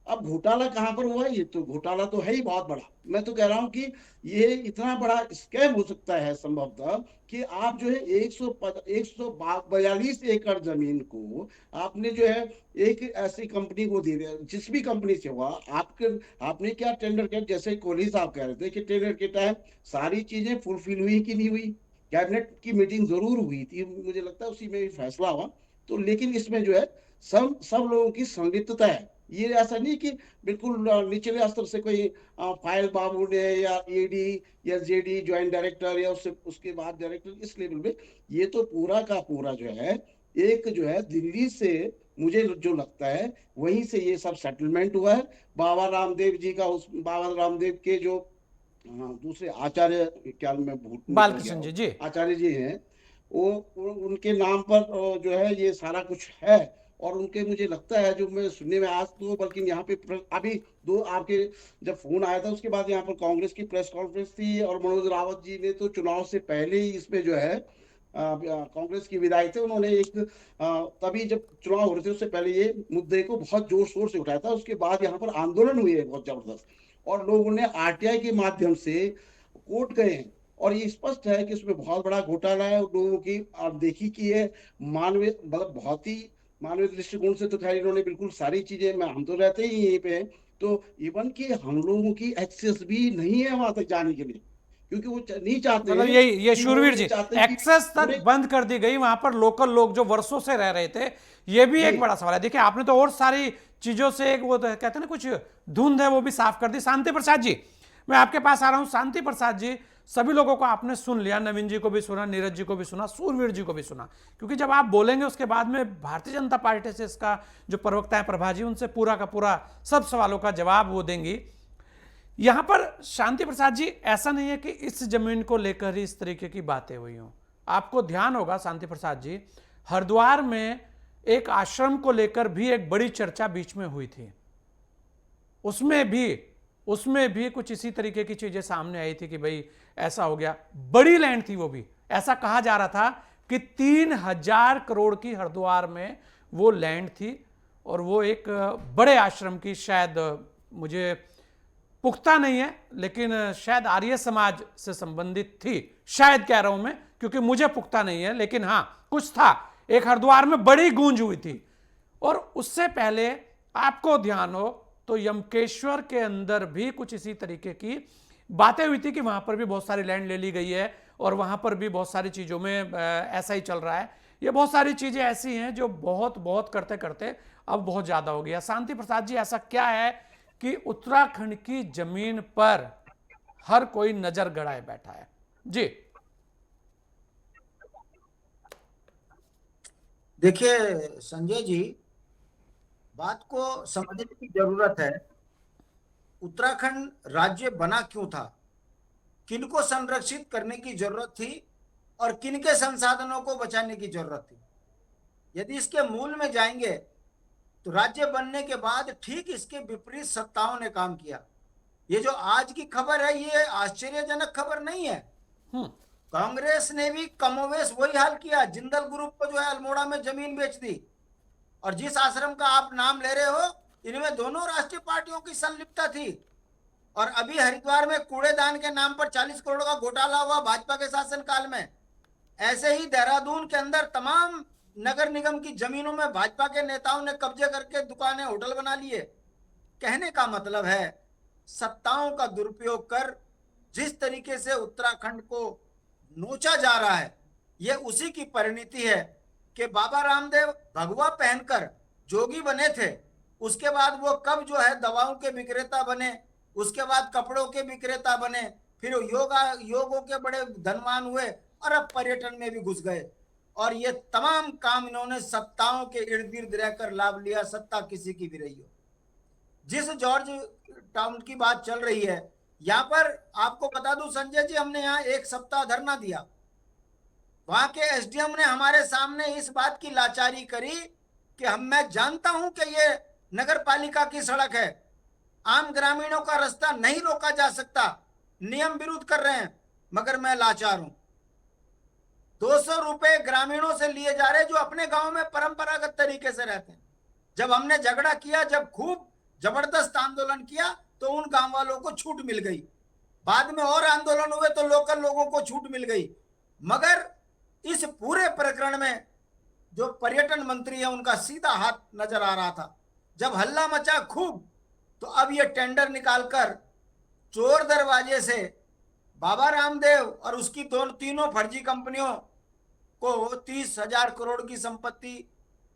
अब घोटाला कहां पर हुआ, ये तो घोटाला तो है ही बहुत बड़ा। मैं तो कह रहा हूं कि ये इतना बड़ा स्कैम हो सकता है संभवतः कि आप जो है 142 एकड़ जमीन को आपने जो है एक ऐसी कंपनी को दे दिया, जिस भी कंपनी से हुआ। आपने क्या टेंडर किया, जैसे कोहली साहब कह रहे थे कि टेंडर के टाइम सारी चीजें फुलफिल हुई कि नहीं हुई। कैबिनेट की मीटिंग जरूर हुई थी, मुझे लगता है उसी में भी फैसला हुआ। तो लेकिन इसमें जो है सब लोगों की संलिप्तता है। ये ऐसा नहीं कि बिल्कुल निचले स्तर से कोई फाइल बाबू ने या ईडी या जेडी ज्वाइंट डायरेक्टर या उसके बाद डायरेक्टर, इस लेवल पे ये तो पूरा का पूरा जो है एक जो है दिल्ली से, मुझे जो लगता है वहीं से ये सब सेटलमेंट हुआ है। बाबा रामदेव जी का, उस बाबा रामदेव के जो दूसरे आचार्य, क्या मैं भूल निकल गया बालकृष्ण हूँ, जी। आचार्य जी हैं, वो उनके नाम पर जो है ये सारा कुछ है। और उनके, मुझे लगता है, जो मैं सुनने में आज तो, बल्कि यहाँ पे अभी दो आपके जब फोन आया था उसके बाद यहाँ पर कांग्रेस की प्रेस कॉन्फ्रेंस थी, और मनोज रावत जी ने तो चुनाव से पहले ही इसमें जो है कांग्रेस की विधायक थे, उन्होंने एक तभी जब चुनाव हो रहे थे उससे पहले ये मुद्दे को बहुत जोर शोर से उठाया था। उसके बाद यहाँ पर आंदोलन हुए है बहुत जबरदस्त, और लोगों ने आरटीआई के माध्यम से कोर्ट गए हैं, और ये स्पष्ट है कि उसमें बहुत बड़ा घोटाला है। लोगों की आप देखी कि ये मानवीय, मतलब बहुत ही मानवीय दृष्टिकोण से तो खैर इन्होंने बिल्कुल सारी चीजें, मैं, हम तो रहते ही यहीं पे हैं, तो इवन कि हम लोगों की एक्सेस भी नहीं है वहां तक जाने के लिए, क्योंकि वो नहीं चाहते मतलब हैं ये कि, वो शूरवीर नहीं जी, चाहते कि एक्सेस तक पूरे, बंद कर दी गई, वहां पर लोकल लोग जो वर्षों से रह रहे थे, ये भी एक जी बड़ा सवाल है। देखिए, आपने तो और सारी चीजों से एक वो तो कहते हैं ना कुछ धुंध है वो भी साफ कर दी। शांति प्रसाद जी, मैं आपके पास आ रहा हूं। शांति प्रसाद जी, सभी लोगों को आपने सुन लिया, नवीन जी को भी सुना, नीरज जी को भी सुना, सूरवीर जी को भी सुना, क्योंकि जब आप बोलेंगे उसके बाद में भारतीय जनता पार्टी से इसका जो प्रवक्ता है प्रभा जी, उनसे पूरा का पूरा सब सवालों का जवाब वो देंगी। यहां पर शांति प्रसाद जी, ऐसा नहीं है कि इस जमीन को लेकर ही इस तरीके की बातें हुई हों। आपको ध्यान होगा शांति प्रसाद जी, हरिद्वार में एक आश्रम को लेकर भी एक बड़ी चर्चा बीच में हुई थी। उसमें भी कुछ इसी तरीके की चीजें सामने आई थी कि भाई ऐसा हो गया। बड़ी लैंड थी वो भी, ऐसा कहा जा रहा था कि 3,000 करोड़ की हरिद्वार में वो लैंड थी, और वो एक बड़े आश्रम की, शायद मुझे पुख्ता नहीं है लेकिन शायद आर्य समाज से संबंधित थी, शायद कह रहा हूं मैं, क्योंकि मुझे पुख्ता नहीं है, लेकिन हां कुछ था। एक हरिद्वार में बड़ी गूंज हुई थी। और उससे पहले आपको ध्यान हो तो यमकेश्वर के अंदर भी कुछ इसी तरीके की बातें हुई थी कि वहां पर भी बहुत सारी लैंड ले ली गई है, और वहां पर भी बहुत सारी चीजों में ऐसा ही चल रहा है। ये बहुत सारी चीजें ऐसी हैं जो बहुत बहुत करते करते अब बहुत ज्यादा हो गया। शांति प्रसाद जी, ऐसा क्या है कि उत्तराखंड की जमीन पर हर कोई नजर गड़ाए बैठा है? जी देखिए संजय जी, बात को समझने की जरूरत है। उत्तराखंड राज्य बना क्यों था, किनको संरक्षित करने की जरूरत थी, और किनके संसाधनों को बचाने की जरूरत थी। यदि इसके मूल में जाएंगे तो राज्य बनने के बाद ठीक इसके विपरीत सत्ताओं ने काम किया। ये जो आज की खबर है ये आश्चर्यजनक खबर नहीं है। कांग्रेस ने भी कमोवेश वही हाल किया। जिंदल ग्रुप को जो है अल्मोड़ा में जमीन बेच दी। और जिस आश्रम का आप नाम ले रहे हो, इनमें दोनों राष्ट्रीय पार्टियों की संलिप्तता थी। और अभी हरिद्वार में कूड़ेदान के नाम पर 40 करोड़ का घोटाला हुआ भाजपा के शासनकाल में। ऐसे ही देहरादून के अंदर तमाम नगर निगम की जमीनों में भाजपा के नेताओं ने कब्जे करके दुकानें, होटल बना लिए। कहने का मतलब है, सत्ताओं का दुरुपयोग कर जिस तरीके से उत्तराखंड को नोचा जा रहा है, यह उसी की परिणति है कि बाबा रामदेव भगवा पहनकर जोगी बने थे, उसके बाद वो कब जो है दवाओं के विक्रेता बने, उसके बाद कपड़ों के विक्रेता बने, फिर योगों के बड़े धनवान हुए, और अब पर्यटन में भी घुस गए। और ये तमाम काम इन्होंने सत्ताओं के इर्द गिर्द रहकर लाभ लिया, सत्ता किसी की भी रही हो। जिस जॉर्ज टाउन की बात चल रही है, यहाँ पर आपको बता दूं संजय जी, हमने यहाँ 1 सप्ताह धरना दिया। वहां के एसडीएम ने हमारे सामने इस बात की लाचारी करी कि मैं जानता हूं कि ये नगर पालिका की सड़क है, आम ग्रामीणों का रास्ता नहीं रोका जा सकता, नियम विरुद्ध कर रहे हैं, मगर मैं लाचार हूं। 200 रुपए ग्रामीणों से लिए जा रहे जो अपने गांव में परंपरागत तरीके से रहते हैं। जब हमने झगड़ा किया, जब खूब जबरदस्त आंदोलन किया, तो उन गांव वालों को छूट मिल गई। बाद में और आंदोलन हुए तो लोकल लोगों को छूट मिल गई। मगर इस पूरे प्रकरण में जो पर्यटन मंत्री है उनका सीधा हाथ नजर आ रहा था। जब हल्ला मचा खूब, तो अब ये टेंडर निकालकर चोर दरवाजे से बाबा रामदेव और उसकी तीनों फर्जी कंपनियों को 30,000 करोड़ की संपत्ति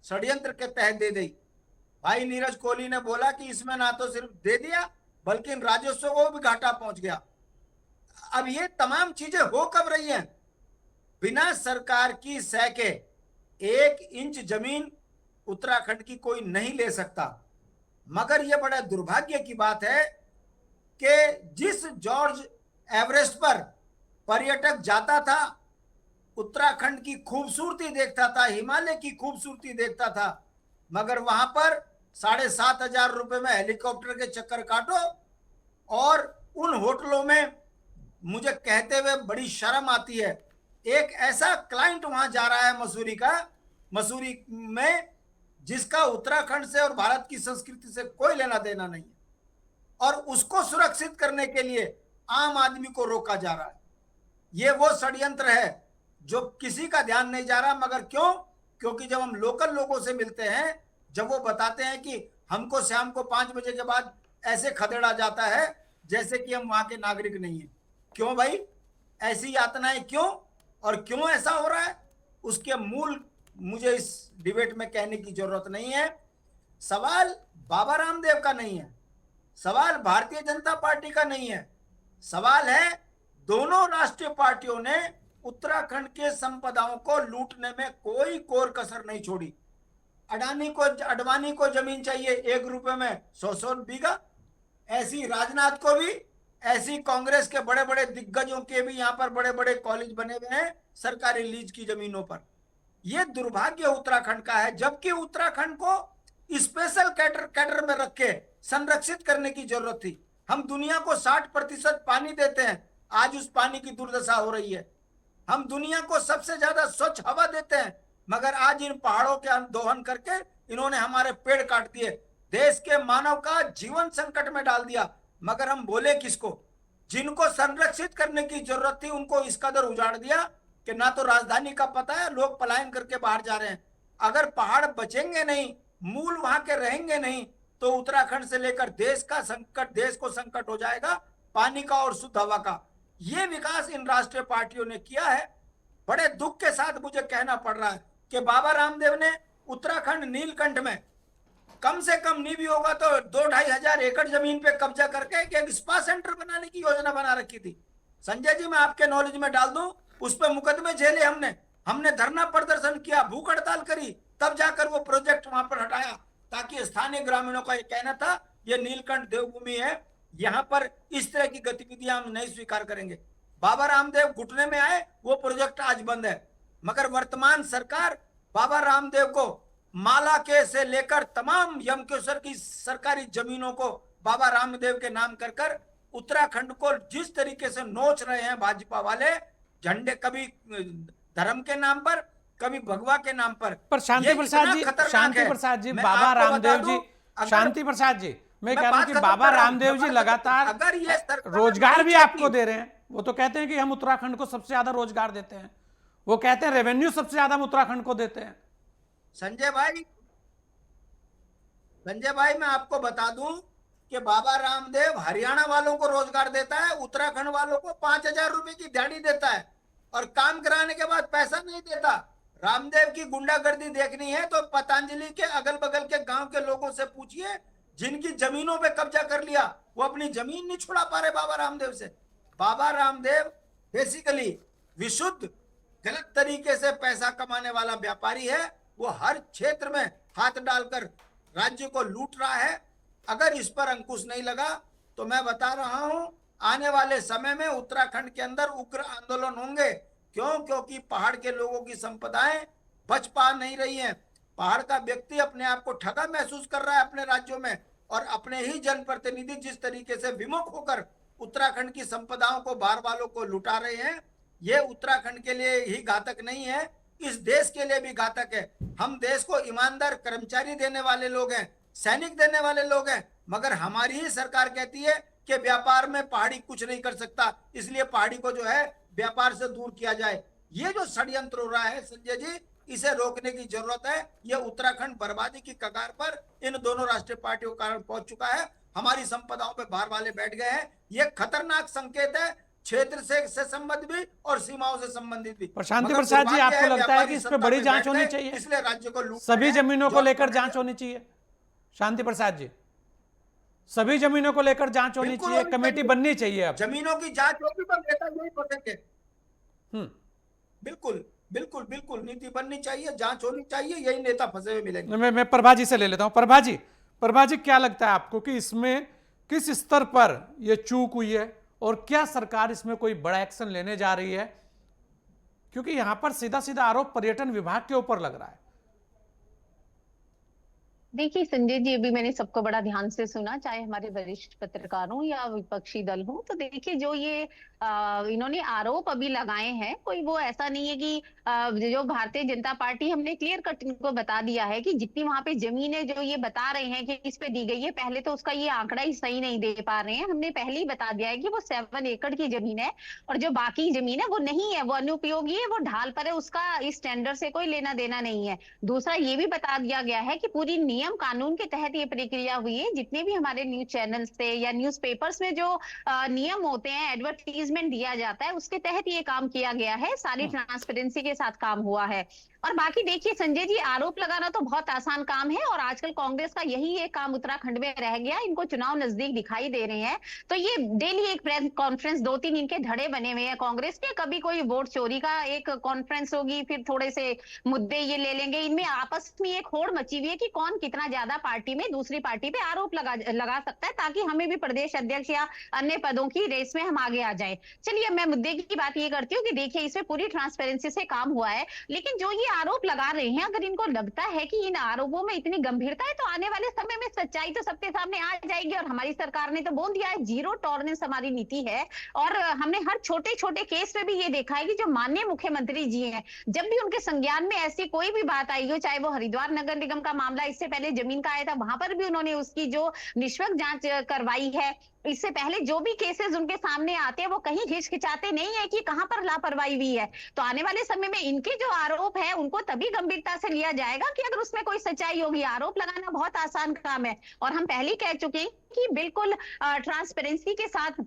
षड्यंत्र के तहत दे दी। भाई नीरज कोहली ने बोला कि इसमें ना तो सिर्फ दे दिया बल्कि राजस्व को भी घाटा पहुंच गया। अब ये तमाम चीजें हो कब रही हैं? बिना सरकार की सह के 1 इंच जमीन उत्तराखंड की कोई नहीं ले सकता। मगर यह बड़ा दुर्भाग्य की बात है कि जिस जॉर्ज एवरेस्ट पर पर्यटक जाता था, उत्तराखंड की खूबसूरती देखता था, हिमालय की खूबसूरती देखता था, मगर वहां पर 7,500 रुपए में हेलीकॉप्टर के चक्कर काटो, और उन होटलों में मुझे कहते हुए बड़ी शर्म आती है, एक ऐसा क्लाइंट वहां जा रहा है मसूरी में, जिसका उत्तराखंड से और भारत की संस्कृति से कोई लेना देना नहीं है, और उसको सुरक्षित करने के लिए आम आदमी को रोका जा रहा है। ये वो षड्यंत्र है जो किसी का ध्यान नहीं जा रहा। मगर क्यों? क्योंकि जब हम लोकल लोगों से मिलते हैं, जब वो बताते हैं कि हमको शाम को 5 बजे के बाद ऐसे खदेड़ा जाता है जैसे कि हम वहां के नागरिक नहीं है। क्यों भाई, ऐसी यातनाएं क्यों, और क्यों ऐसा हो रहा है? उसके मूल मुझे इस डिबेट में कहने की जरूरत नहीं है। सवाल बाबा रामदेव का नहीं है, सवाल भारतीय जनता पार्टी का नहीं है, सवाल है दोनों राष्ट्रीय पार्टियों ने उत्तराखंड के संपदाओं को लूटने में कोई कोर कसर नहीं छोड़ी। अडवाणी को जमीन चाहिए 1 रुपए में 100 बीघा, ऐसी राजनाथ को भी, ऐसी कांग्रेस के बड़े बड़े दिग्गजों के भी यहाँ पर बड़े बड़े कॉलेज बने हुए हैं सरकारी लीज की जमीनों पर। यह दुर्भाग्य उत्तराखंड का है, जबकि उत्तराखंड को स्पेशल कैटर में रख के संरक्षित करने की जरूरत थी। हम दुनिया को 60% पानी देते हैं, आज उस पानी की दुर्दशा हो रही है। हम दुनिया को सबसे ज्यादा स्वच्छ हवा देते हैं, मगर आज इन पहाड़ों के दोहन करके इन्होंने हमारे पेड़ काट दिए, देश के मानव का जीवन संकट में डाल दिया। मगर हम बोले किसको? जिनको संरक्षित करने की जरूरत थी उनको इस कदर उजाड़ दिया कि ना तो राजधानी का पता है, लोग पलायन करके बाहर जा रहे हैं। अगर पहाड़ बचेंगे नहीं, मूल वहां के रहेंगे नहीं, तो उत्तराखंड से लेकर देश को संकट हो जाएगा, पानी का और शुद्ध हवा का। ये विकास इन राष्ट्रीय पार्टियों ने किया है। बड़े दुख के साथ मुझे कहना पड़ रहा है कि बाबा रामदेव ने उत्तराखंड नीलकंठ में कम से कम नहीं भी होगा तो 2-2.5 हजार एकड़ जमीन पे कब्जा करके एक स्पा सेंटर बनाने की योजना बना रखी थी। संजय जी, मैं आपके नॉलेज में डाल दूं, उस पर मुकदमे झेले हमने धरना प्रदर्शन किया, भूख हड़ताल करी, तब जाकर वो प्रोजेक्ट वहां पर हटाया, ताकि स्थानीय ग्रामीणों का ये कहना था ये नीलकंठ देवभूमि है, यहां पर इस तरह की गतिविधियां हम नहीं स्वीकार करेंगे। बाबा रामदेव घुटने में आए, वो प्रोजेक्ट आज बंद है। मगर वर्तमान सरकार बाबा रामदेव को माला के से लेकर तमाम यमकेश्वर की सरकारी जमीनों को बाबा रामदेव के नाम कर उत्तराखंड को जिस तरीके से नोच रहे हैं भाजपा वाले, झंडे कभी धर्म के नाम पर, कभी भगवा के नाम पर शांति प्रसाद जी, बाबा रामदेव जी, शांति प्रसाद जी, मैं कह रहा हूं कि बाबा रामदेव जी लगातार अगर ये रोजगार भी आपको दे रहे हैं। वो तो कहते हैं कि हम उत्तराखंड को सबसे ज्यादा रोजगार देते हैं, वो कहते हैं रेवेन्यू सबसे ज्यादा हम उत्तराखंड को देते हैं। संजय भाई मैं आपको बता दूं कि बाबा रामदेव हरियाणा वालों को रोजगार देता है, उत्तराखंड वालों को 5,000 रुपए की दिहाड़ी देता है, और काम कराने के बाद पैसा नहीं देता। रामदेव की गुंडागर्दी देखनी है तो पतंजलि के अगल बगल के गांव के लोगों से पूछिए, जिनकी जमीनों पे कब्जा कर लिया, वो अपनी जमीन नहीं छुड़ा पा रहे बाबा रामदेव से। बाबा रामदेव बेसिकली विशुद्ध गलत तरीके से पैसा कमाने वाला व्यापारी है। वो हर क्षेत्र में हाथ डालकर राज्य को लूट रहा है। अगर इस पर अंकुश नहीं लगा तो मैं बता रहा हूं, आने वाले समय में उत्तराखंड के अंदर उग्र आंदोलन होंगे। क्यों? क्योंकि पहाड़ के लोगों की संपदाएं बच पा नहीं रही हैं। पहाड़ का व्यक्ति अपने आप को ठगा महसूस कर रहा है अपने राज्यों में, और अपने ही जनप्रतिनिधि जिस तरीके से विमुख होकर उत्तराखंड की संपदाओं को बाहर वालों को लुटा रहे हैं, ये उत्तराखंड के लिए ही घातक नहीं है, इस देश के लिए भी घातक है। हम देश को ईमानदार कर्मचारी देने वाले लोग हैं, सैनिक देने वाले लोग हैं, मगर हमारी ही सरकार कहती है कि व्यापार में पहाड़ी कुछ नहीं कर सकता, इसलिए पहाड़ी को जो है व्यापार से दूर किया जाए। ये जो षड्यंत्र हो रहा है संजय जी, इसे रोकने की जरूरत है। ये उत्तराखंड बर्बादी की कगार पर इन दोनों राष्ट्रीय पार्टियों के कारण पहुंच चुका है। हमारी संपदाओं पे बाहर वाले बैठ गए हैं। ये खतरनाक संकेत है, क्षेत्र से संबंधित भी और सीमाओं से संबंधित भी। शांति प्रसाद जी, आपको लगता है कि इस पे बड़ी जांच होनी चाहिए? इसलिए राज्य को सभी जमीनों को लेकर जांच होनी चाहिए। शांति प्रसाद जी, सभी जमीनों को लेकर जांच होनी चाहिए, कमेटी बननी चाहिए। अब जमीनों की जांच होगी तो नेता यही पकड़ेंगे। बिल्कुल बिल्कुल बिल्कुल नीति बननी चाहिए, जांच होनी चाहिए, यही नेता फंसे हुए मिलेंगे। मैं प्रभा जी से ले लेता हूं। प्रभा जी क्या लगता है आपको कि इसमें किस स्तर पर यह चूक हुई है और क्या सरकार इसमें कोई बड़ा एक्शन लेने जा रही है? क्योंकि यहां पर सीधा सीधा आरोप पर्यटन विभाग के ऊपर लग रहा है। देखिए संजय जी, अभी मैंने सबको बड़ा ध्यान से सुना, चाहे हमारे वरिष्ठ पत्रकार हों या विपक्षी दल हो। तो देखिए जो ये इन्होंने आरोप अभी लगाए हैं, कोई वो ऐसा नहीं है कि जो भारतीय जनता पार्टी, हमने क्लियर कट इनको बता दिया है कि जितनी वहां पे जमीन है जो ये बता रहे हैं कि इस पे दी गई है, पहले तो उसका ये आंकड़ा ही सही नहीं दे पा रहे हैं। हमने पहले ही बता दिया है कि वो 7 एकड़ की जमीन है और जो बाकी जमीन है वो नहीं है, वो अनुपयोगी है, वो ढाल पर है, उसका इस टेंडर से कोई लेना देना नहीं है। दूसरा ये भी बता दिया गया है कि पूरी नियम कानून के तहत ये प्रक्रिया हुई है। जितने भी हमारे न्यूज चैनल से या न्यूज पेपर्स में जो नियम होते हैं, एडवर्टीजमेंट दिया जाता है, उसके तहत ये काम किया गया है, सारी ट्रांसपेरेंसी के साथ काम हुआ है। और बाकी देखिए संजय जी, आरोप लगाना तो बहुत आसान काम है और आजकल कांग्रेस का यही एक काम उत्तराखंड में रह गया। इनको चुनाव नजदीक दिखाई दे रहे हैं तो ये डेली एक प्रेस कॉन्फ्रेंस, 2-3 इनके धड़े बने हुए हैं कांग्रेस के। कभी कोई वोट चोरी का एक कॉन्फ्रेंस होगी, फिर थोड़े से मुद्दे ये ले लेंगे। इनमें आपस में एक होड़ मची हुई है कि कौन कितना ज्यादा पार्टी में दूसरी पार्टी पे आरोप लगा सकता है, ताकि हमें भी प्रदेश अध्यक्ष या अन्य पदों की रेस में हम आगे आ जाए। चलिए मैं मुद्दे की बात ये करती हूँ कि देखिए इसमें पूरी ट्रांसपेरेंसी से काम हुआ है, लेकिन जो ये आरोप लगा रहे हैं, अगर इनको लगता है कि इन आरोपों में इतनी गंभीरता है, तो आने वाले समय में सच्चाई तो सबके सामने आ जाएगी। और हमारी सरकार ने तो बोल दिया है, जीरो टॉलरेंस हमारी नीति है। और हमने हर छोटे छोटे केस में भी ये देखा है कि जो माननीय मुख्यमंत्री जी हैं, जब भी उनके संज्ञान में ऐसी कोई भी बात आई हो, चाहे वो हरिद्वार नगर निगम का मामला इससे पहले जमीन का आया था, वहां पर भी उन्होंने उसकी जो निष्पक्ष जांच करवाई है। इससे पहले जो भी केसेस उनके सामने आते हैं, वो कहीं हिचकिचाते नहीं है कि कहां पर लापरवाही हुई है। तो आने वाले समय में इनके जो आरोप है उनको तभी गंभीरता से लिया जाएगा कि अगर उसमें कोई सच्चाई होगी। आरोप लगाना बहुत आसान काम है और हम पहले ही कह चुके हैं कि बिल्कुल ट्रांसपेरेंसी के साथ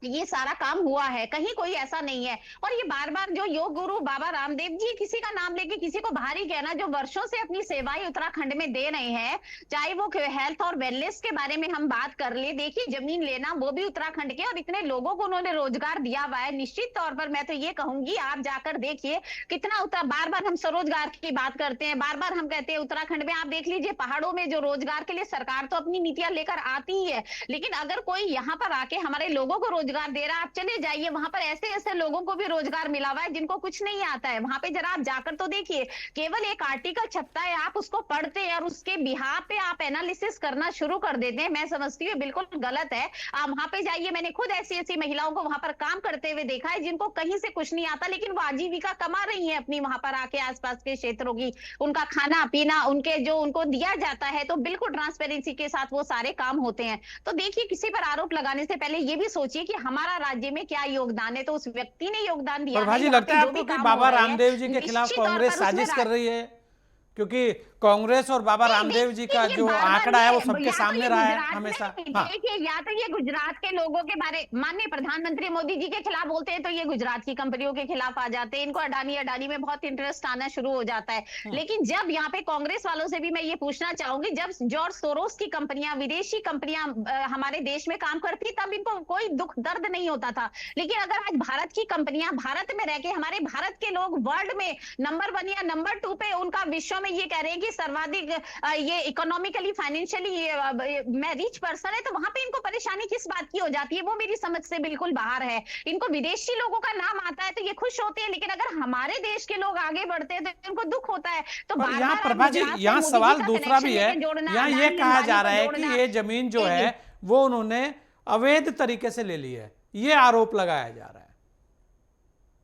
ये सारा काम हुआ है, कहीं कोई ऐसा नहीं है। और ये बार बार जो योग गुरु बाबा रामदेव जी, किसी का नाम लेके किसी को भारी कहना, जो वर्षों से अपनी सेवाएं उत्तराखंड में दे रहे हैं, चाहे वो हेल्थ और वेलनेस के बारे में हम बात कर ले। देखिए जमीन लेना वो भी उत्तराखंड के, और इतने लोगों को उन्होंने रोजगार दिया हुआ है। निश्चित तौर पर मैं तो ये कहूंगी, आप जाकर देखिए कितना बार बार हम स्वरोजगार की बात करते हैं, बार बार हम कहते हैं उत्तराखंड में, आप देख लीजिए पहाड़ों में जो रोजगार के लिए सरकार तो अपनी नीतियां लेकर आती ही है, लेकिन अगर कोई यहाँ पर आके हमारे लोगों को रोजगार दे रहा है, आप चले जाइए वहां पर ऐसे ऐसे लोगों को भी रोजगार मिला हुआ है जिनको कुछ नहीं आता है। वहां पे जरा आप जाकर तो देखिए, केवल एक आर्टिकल छपता है, आप उसको पढ़ते हैं और उसके बिहार पे आप एनालिसिस करना शुरू कर देते हैं। मैं समझती हूँ बिल्कुल गलत है। आप वहां पे जाइए, मैंने खुद ऐसी ऐसी महिलाओं को वहां पर काम करते हुए देखा है जिनको कहीं से कुछ नहीं आता, लेकिन वो आजीविका कमा रही है अपनी वहां पर आके आसपास के क्षेत्रों की, उनका खाना पीना, उनके जो उनको दिया जाता है, तो बिल्कुल ट्रांसपेरेंसी के साथ वो सारे काम होते हैं। तो देखिए किसी पर आरोप लगाने से पहले ये भी सोचिए कि हमारा राज्य में क्या योगदान है, तो उस व्यक्ति ने योगदान दिया है। प्रभाजी, लगता है आपको कि बाबा रामदेव जी के खिलाफ कांग्रेस साजिश कर रही है? क्योंकि कांग्रेस और बाबा रामदेव जी का जो आंकड़ा है वो सबके सामने रहा है हमेशा। देखिए या तो ये गुजरात के लोगों के बारे, माननीय प्रधानमंत्री मोदी जी के खिलाफ बोलते हैं तो ये गुजरात की कंपनियों के खिलाफ आ जाते हैं, इनको अडानी में बहुत इंटरेस्ट आना शुरू हो जाता है। लेकिन जब यहाँ पे कांग्रेस वालों से भी मैं ये पूछना चाहूंगी, जब जॉर्ज सोरोस की कंपनियां, विदेशी कंपनियां हमारे देश में काम करती, तब इनको कोई दुख दर्द नहीं होता था। लेकिन अगर आज भारत की कंपनियां भारत में रह के, हमारे भारत के लोग वर्ल्ड में नंबर 1 या नंबर 2 पे उनका विश्व में ये कह रहे हैं कि सर्वाधिक ये इकोनॉमिकली फाइनेंशियली मैं रिच पर्सन है, तो वहां पे इनको परेशानी किस बात की हो जाती है, वो मेरी समझ से बिल्कुल बाहर है। इनको विदेशी लोगों का नाम आता है तो ये खुश होते हैं, लेकिन अगर हमारे देश के लोग आगे बढ़ते हैं तो इनको दुख होता है। तो यहाँ प्रभा जी, यहाँ सवाल दूसरा भी है। यहाँ ये कहा जा रहा है कि ये जमीन जो है वो उन्होंने अवैध तरीके से ले ली है, ये आरोप लगाया जा रहा है।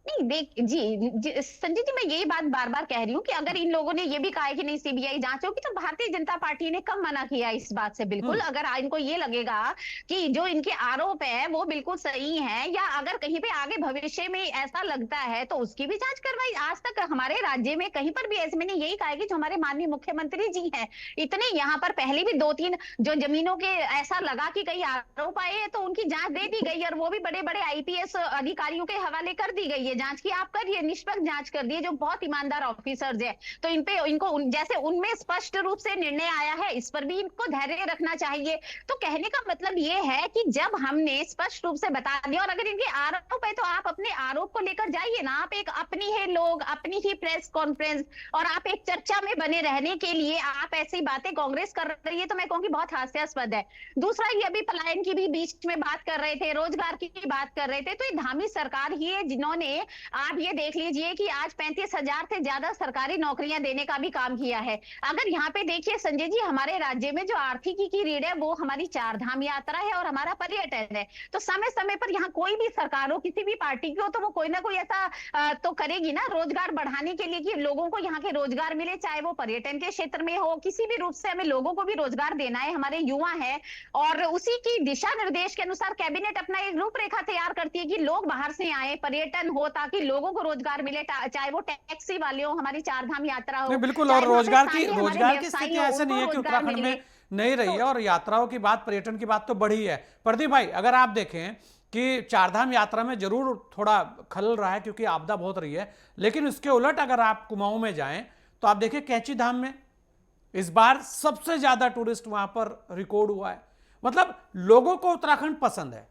नहीं देख जी संजय जी, मैं यही बात बार बार कह रही हूँ कि अगर इन लोगों ने ये भी कहा है कि नहीं सीबीआई जांच होगी, तो भारतीय जनता पार्टी ने कब मना किया इस बात से? बिल्कुल, अगर इनको ये लगेगा कि जो इनके आरोप है वो बिल्कुल सही है, या अगर कहीं पे आगे भविष्य में ऐसा लगता है तो उसकी भी जांच करवाई। आज तक हमारे राज्य में कहीं पर भी ऐसे, मैंने यही कहा है कि जो हमारे माननीय मुख्यमंत्री जी हैं, इतने यहाँ पर पहले भी 2-3 जो जमीनों के ऐसा लगा कि कई आरोप आए हैं, तो उनकी जांच दे दी गई और वो भी बड़े बड़े IPS अधिकारियों के हवाले कर दी गई है। जांच की, आप करिए, निष्पक्ष जांच कर दिए, जो बहुत ईमानदार ऑफिसर्स है, तो इनको जैसे उनमें स्पष्ट रूप से निर्णय आया है, इस पर भी इनको धैर्य रखना चाहिए। तो कहने का मतलब ये है कि जब हमने स्पष्ट रूप से बता दिया, और अगर इनके आरोप है तो आप अपने आरोप को लेकर जाइए ना, आप एक अपनी ही लोग, अपनी ही प्रेस कॉन्फ्रेंस, और आप एक चर्चा में बने रहने के लिए आप ऐसी बातें कांग्रेस कर रही है, तो मैं कहूंगी बहुत हास्यास्पद है। दूसरा, ये अभी पलायन की भी बीच में बात कर रहे थे, रोजगार की भी बात कर रहे थे, तो ये धामी सरकार ही है जिन्होंने, आप ये देख लीजिए कि आज 35,000 से ज्यादा सरकारी नौकरियां देने का भी काम किया है। अगर यहाँ पे देखिए संजय जी, हमारे राज्य में जो आर्थिकी की रीढ़ है वो हमारी चार धाम यात्रा है और हमारा पर्यटन है। तो समय समय पर यहाँ कोई भी सरकार हो, किसी भी पार्टी की हो, तो वो कोई ना कोई ऐसा तो करेगी ना रोजगार बढ़ाने के लिए कि लोगों को यहाँ के रोजगार मिले, चाहे वो पर्यटन के क्षेत्र में हो, किसी भी रूप से हमें लोगों को भी रोजगार देना है, हमारे युवा है, और उसी की दिशा निर्देश के अनुसार कैबिनेट अपना एक रूपरेखा तैयार करती है कि लोग बाहर से आए, पर्यटन हो, ताकि लोगों को रोजगार मिले, चाहे वो टैक्सी वाले हो, हमारी चार धाम यात्रा हो, बिल्कुल। चाहे और वहाँ पे रोजगार स्थानीय हमारे की स्थिति व्यवसायी हो, ऐसे नहीं है उनको कि रोजगार उत्तराखंड मिले। में नहीं रही है, और यात्राओं की बात, पर्यटन की बात तो बढ़ी है। प्रदीप भाई, अगर आप देखें कि चारधाम यात्रा में जरूर थोड़ा खलल रहा है क्योंकि आपदा बहुत रही है, लेकिन उसके उलट अगर आप कुमाऊं में जाएं तो आप देखिए कैंची धाम में इस बार सबसे ज्यादा टूरिस्ट वहां पर रिकॉर्ड हुआ है। मतलब लोगों को उत्तराखंड पसंद है,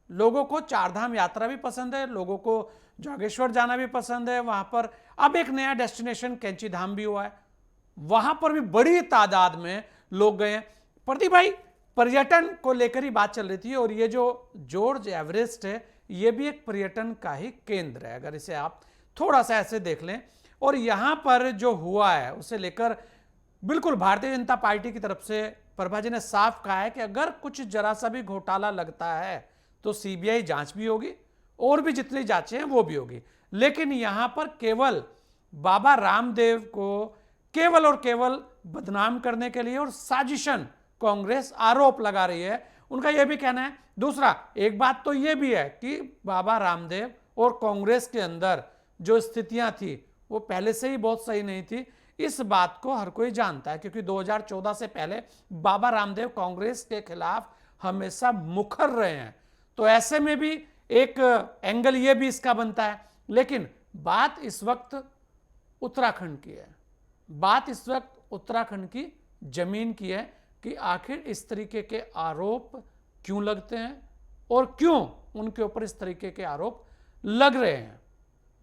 लोगों को चारधाम यात्रा भी पसंद है, लोगों को जागेश्वर जाना भी पसंद है। वहां पर अब एक नया डेस्टिनेशन कैंची धाम भी हुआ है, वहां पर भी बड़ी तादाद में लोग गए हैं। प्रदीप भाई, पर्यटन को लेकर ही बात चल रही थी, और ये जो जॉर्ज एवरेस्ट है ये भी एक पर्यटन का ही केंद्र है, अगर इसे आप थोड़ा सा ऐसे देख लें। और यहां पर जो हुआ है उसे लेकर बिल्कुल भारतीय जनता पार्टी की तरफ से प्रभा जी ने साफ कहा है कि अगर कुछ जरा सा भी घोटाला लगता है तो सीबीआई जांच भी होगी, और भी जितनी जांचें हैं वो भी होगी। लेकिन यहां पर केवल बाबा रामदेव को केवल और केवल बदनाम करने के लिए और साजिशन कांग्रेस आरोप लगा रही है, उनका यह भी कहना है। दूसरा, एक बात तो यह भी है कि बाबा रामदेव और कांग्रेस के अंदर जो स्थितियां थी वो पहले से ही बहुत सही नहीं थी। इस बात को हर कोई जानता है, क्योंकि 2014 से पहले बाबा रामदेव कांग्रेस के खिलाफ हमेशा मुखर रहे हैं। तो ऐसे में भी एक एंगल ये भी इसका बनता है। लेकिन बात इस वक्त उत्तराखंड की है, बात इस वक्त उत्तराखंड की जमीन की है कि आखिर इस तरीके के आरोप क्यों लगते हैं और क्यों उनके ऊपर इस तरीके के आरोप लग रहे हैं।